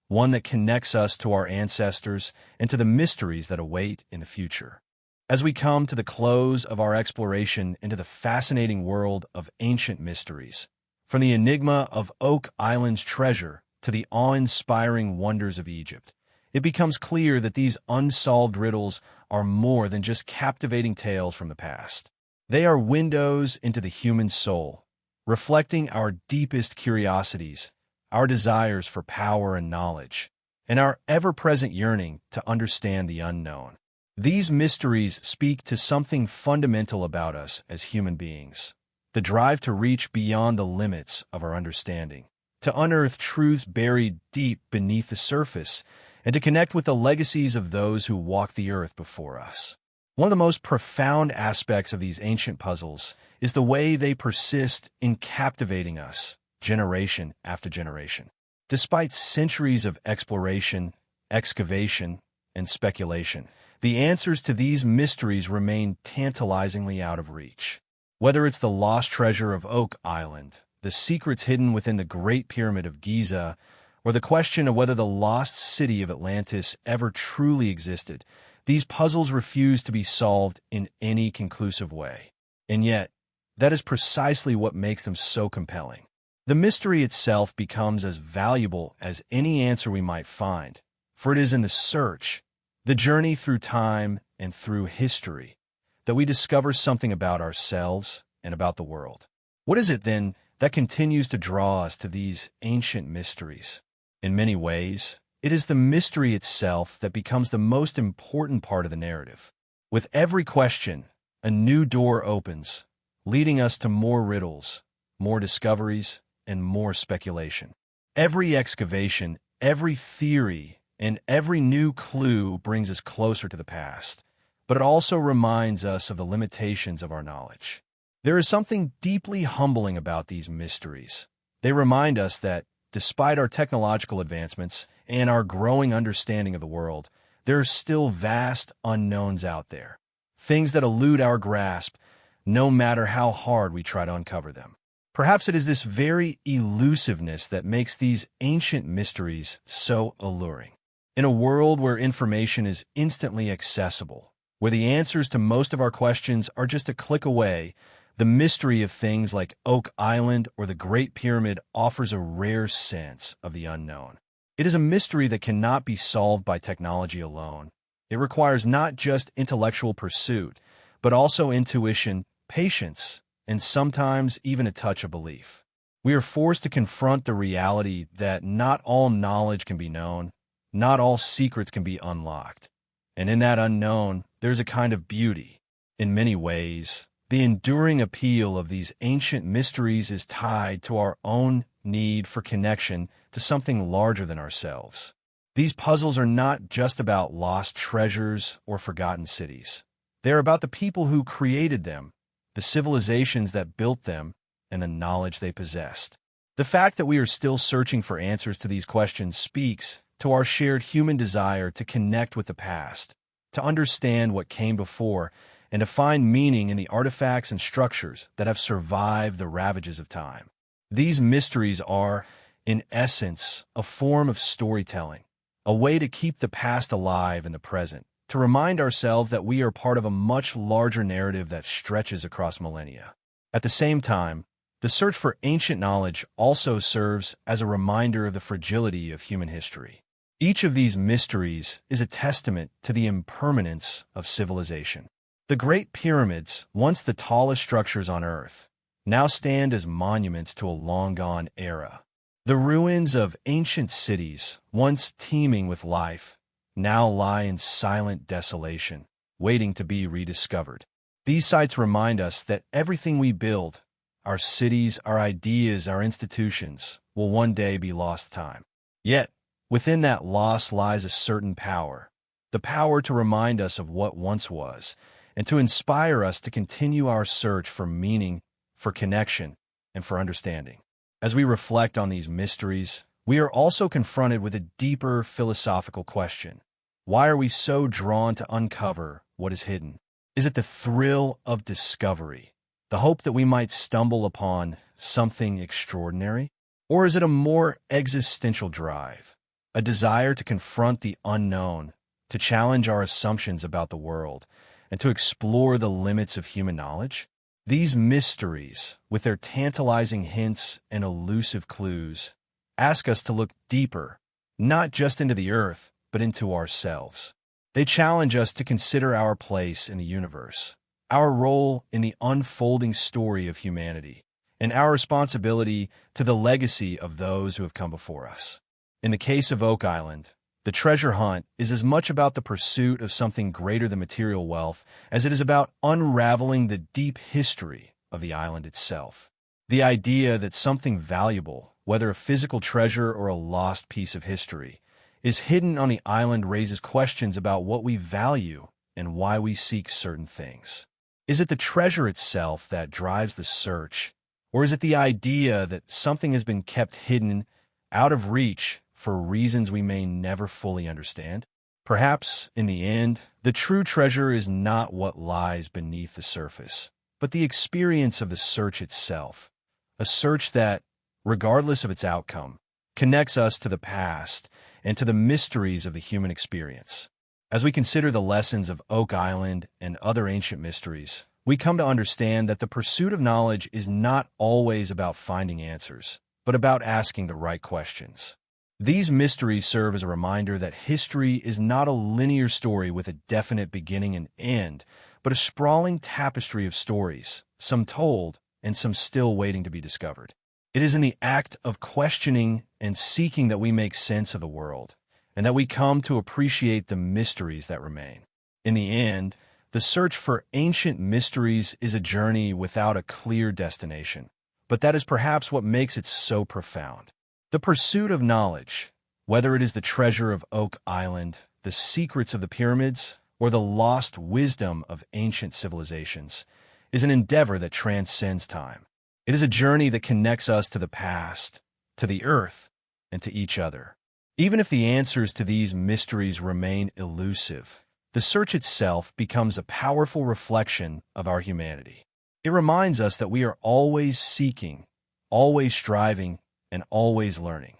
one that connects us to our ancestors and to the mysteries that await in the future. As we come to the close of our exploration into the fascinating world of ancient mysteries, From the enigma of Oak Island's treasure to the awe-inspiring wonders of Egypt, it becomes clear that these unsolved riddles are more than just captivating tales from the past. They are windows into the human soul, reflecting our deepest curiosities, our desires for power and knowledge, and our ever-present yearning to understand the unknown. These mysteries speak to something fundamental about us as human beings, the drive to reach beyond the limits of our understanding, to unearth truths buried deep beneath the surface, and to connect with the legacies of those who walked the earth before us. One of the most profound aspects of these ancient puzzles is the way they persist in captivating us, generation after generation. Despite centuries of exploration, excavation, and speculation, the answers to these mysteries remain tantalizingly out of reach. Whether it's the lost treasure of Oak Island, the secrets hidden within the Great Pyramid of Giza, or the question of whether the lost city of Atlantis ever truly existed, these puzzles refuse to be solved in any conclusive way. And yet, that is precisely what makes them so compelling. The mystery itself becomes as valuable as any answer we might find, for it is in the search, the journey through time and through history, that we discover something about ourselves and about the world. What is it, then, that continues to draw us to these ancient mysteries? In many ways, it is the mystery itself that becomes the most important part of the narrative. With every question, a new door opens, leading us to more riddles, more discoveries, and more speculation. Every excavation, every theory, and every new clue brings us closer to the past, but it also reminds us of the limitations of our knowledge. There is something deeply humbling about these mysteries. They remind us that, despite our technological advancements and our growing understanding of the world, there are still vast unknowns out there, things that elude our grasp, no matter how hard we try to uncover them. Perhaps it is this very elusiveness that makes these ancient mysteries so alluring. In a world where information is instantly accessible, where the answers to most of our questions are just a click away, the mystery of things like Oak Island or the Great Pyramid offers a rare sense of the unknown. It is a mystery that cannot be solved by technology alone. It requires not just intellectual pursuit, but also intuition, patience, and sometimes even a touch of belief. We are forced to confront the reality that not all knowledge can be known, not all secrets can be unlocked. And in that unknown, there's a kind of beauty. In many ways, the enduring appeal of these ancient mysteries is tied to our own need for connection to something larger than ourselves. These puzzles are not just about lost treasures or forgotten cities. They are about the people who created them, the civilizations that built them, and the knowledge they possessed. The fact that we are still searching for answers to these questions speaks to our shared human desire to connect with the past, to understand what came before, and to find meaning in the artifacts and structures that have survived the ravages of time. These mysteries are, in essence, a form of storytelling, a way to keep the past alive in the present, to remind ourselves that we are part of a much larger narrative that stretches across millennia. At the same time, the search for ancient knowledge also serves as a reminder of the fragility of human history. Each of these mysteries is a testament to the impermanence of civilization. The Great Pyramids, once the tallest structures on Earth, now stand as monuments to a long-gone era. The ruins of ancient cities, once teeming with life, now lie in silent desolation, waiting to be rediscovered. These sites remind us that everything we build, our cities, our ideas, our institutions, will one day be lost to time. Yet, within that loss lies a certain power, the power to remind us of what once was, and to inspire us to continue our search for meaning, for connection, and for understanding. As we reflect on these mysteries, we are also confronted with a deeper philosophical question. Why are we so drawn to uncover what is hidden? Is it the thrill of discovery, the hope that we might stumble upon something extraordinary? Or is it a more existential drive, a desire to confront the unknown, to challenge our assumptions about the world, and to explore the limits of human knowledge? These mysteries, with their tantalizing hints and elusive clues, ask us to look deeper, not just into the earth, but into ourselves. They challenge us to consider our place in the universe, our role in the unfolding story of humanity, and our responsibility to the legacy of those who have come before us. In the case of Oak Island, the treasure hunt is as much about the pursuit of something greater than material wealth as it is about unraveling the deep history of the island itself. The idea that something valuable, whether a physical treasure or a lost piece of history, is hidden on the island raises questions about what we value and why we seek certain things. Is it the treasure itself that drives the search, or is it the idea that something has been kept hidden, out of reach, for reasons we may never fully understand? Perhaps, in the end, the true treasure is not what lies beneath the surface, but the experience of the search itself, a search that, regardless of its outcome, connects us to the past and to the mysteries of the human experience. As we consider the lessons of Oak Island and other ancient mysteries, we come to understand that the pursuit of knowledge is not always about finding answers, but about asking the right questions. These mysteries serve as a reminder that history is not a linear story with a definite beginning and end, but a sprawling tapestry of stories, some told and some still waiting to be discovered. It is in the act of questioning and seeking that we make sense of the world, and that we come to appreciate the mysteries that remain. In the end, the search for ancient mysteries is a journey without a clear destination, but that is perhaps what makes it so profound. The pursuit of knowledge, whether it is the treasure of Oak Island, the secrets of the pyramids, or the lost wisdom of ancient civilizations, is an endeavor that transcends time. It is a journey that connects us to the past, to the earth, and to each other. Even if the answers to these mysteries remain elusive, the search itself becomes a powerful reflection of our humanity. It reminds us that we are always seeking, always striving, and always learning,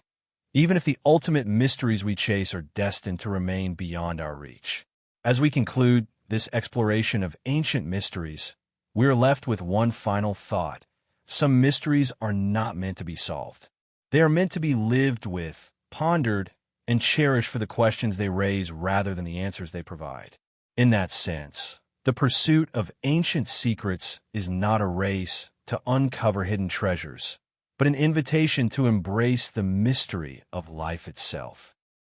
even if the ultimate mysteries we chase are destined to remain beyond our reach. As we conclude this exploration of ancient mysteries, we are left with one final thought. Some mysteries are not meant to be solved. They are meant to be lived with, pondered, and cherished for the questions they raise rather than the answers they provide. In that sense, the pursuit of ancient secrets is not a race to uncover hidden treasures, but an invitation to embrace the mystery of life itself.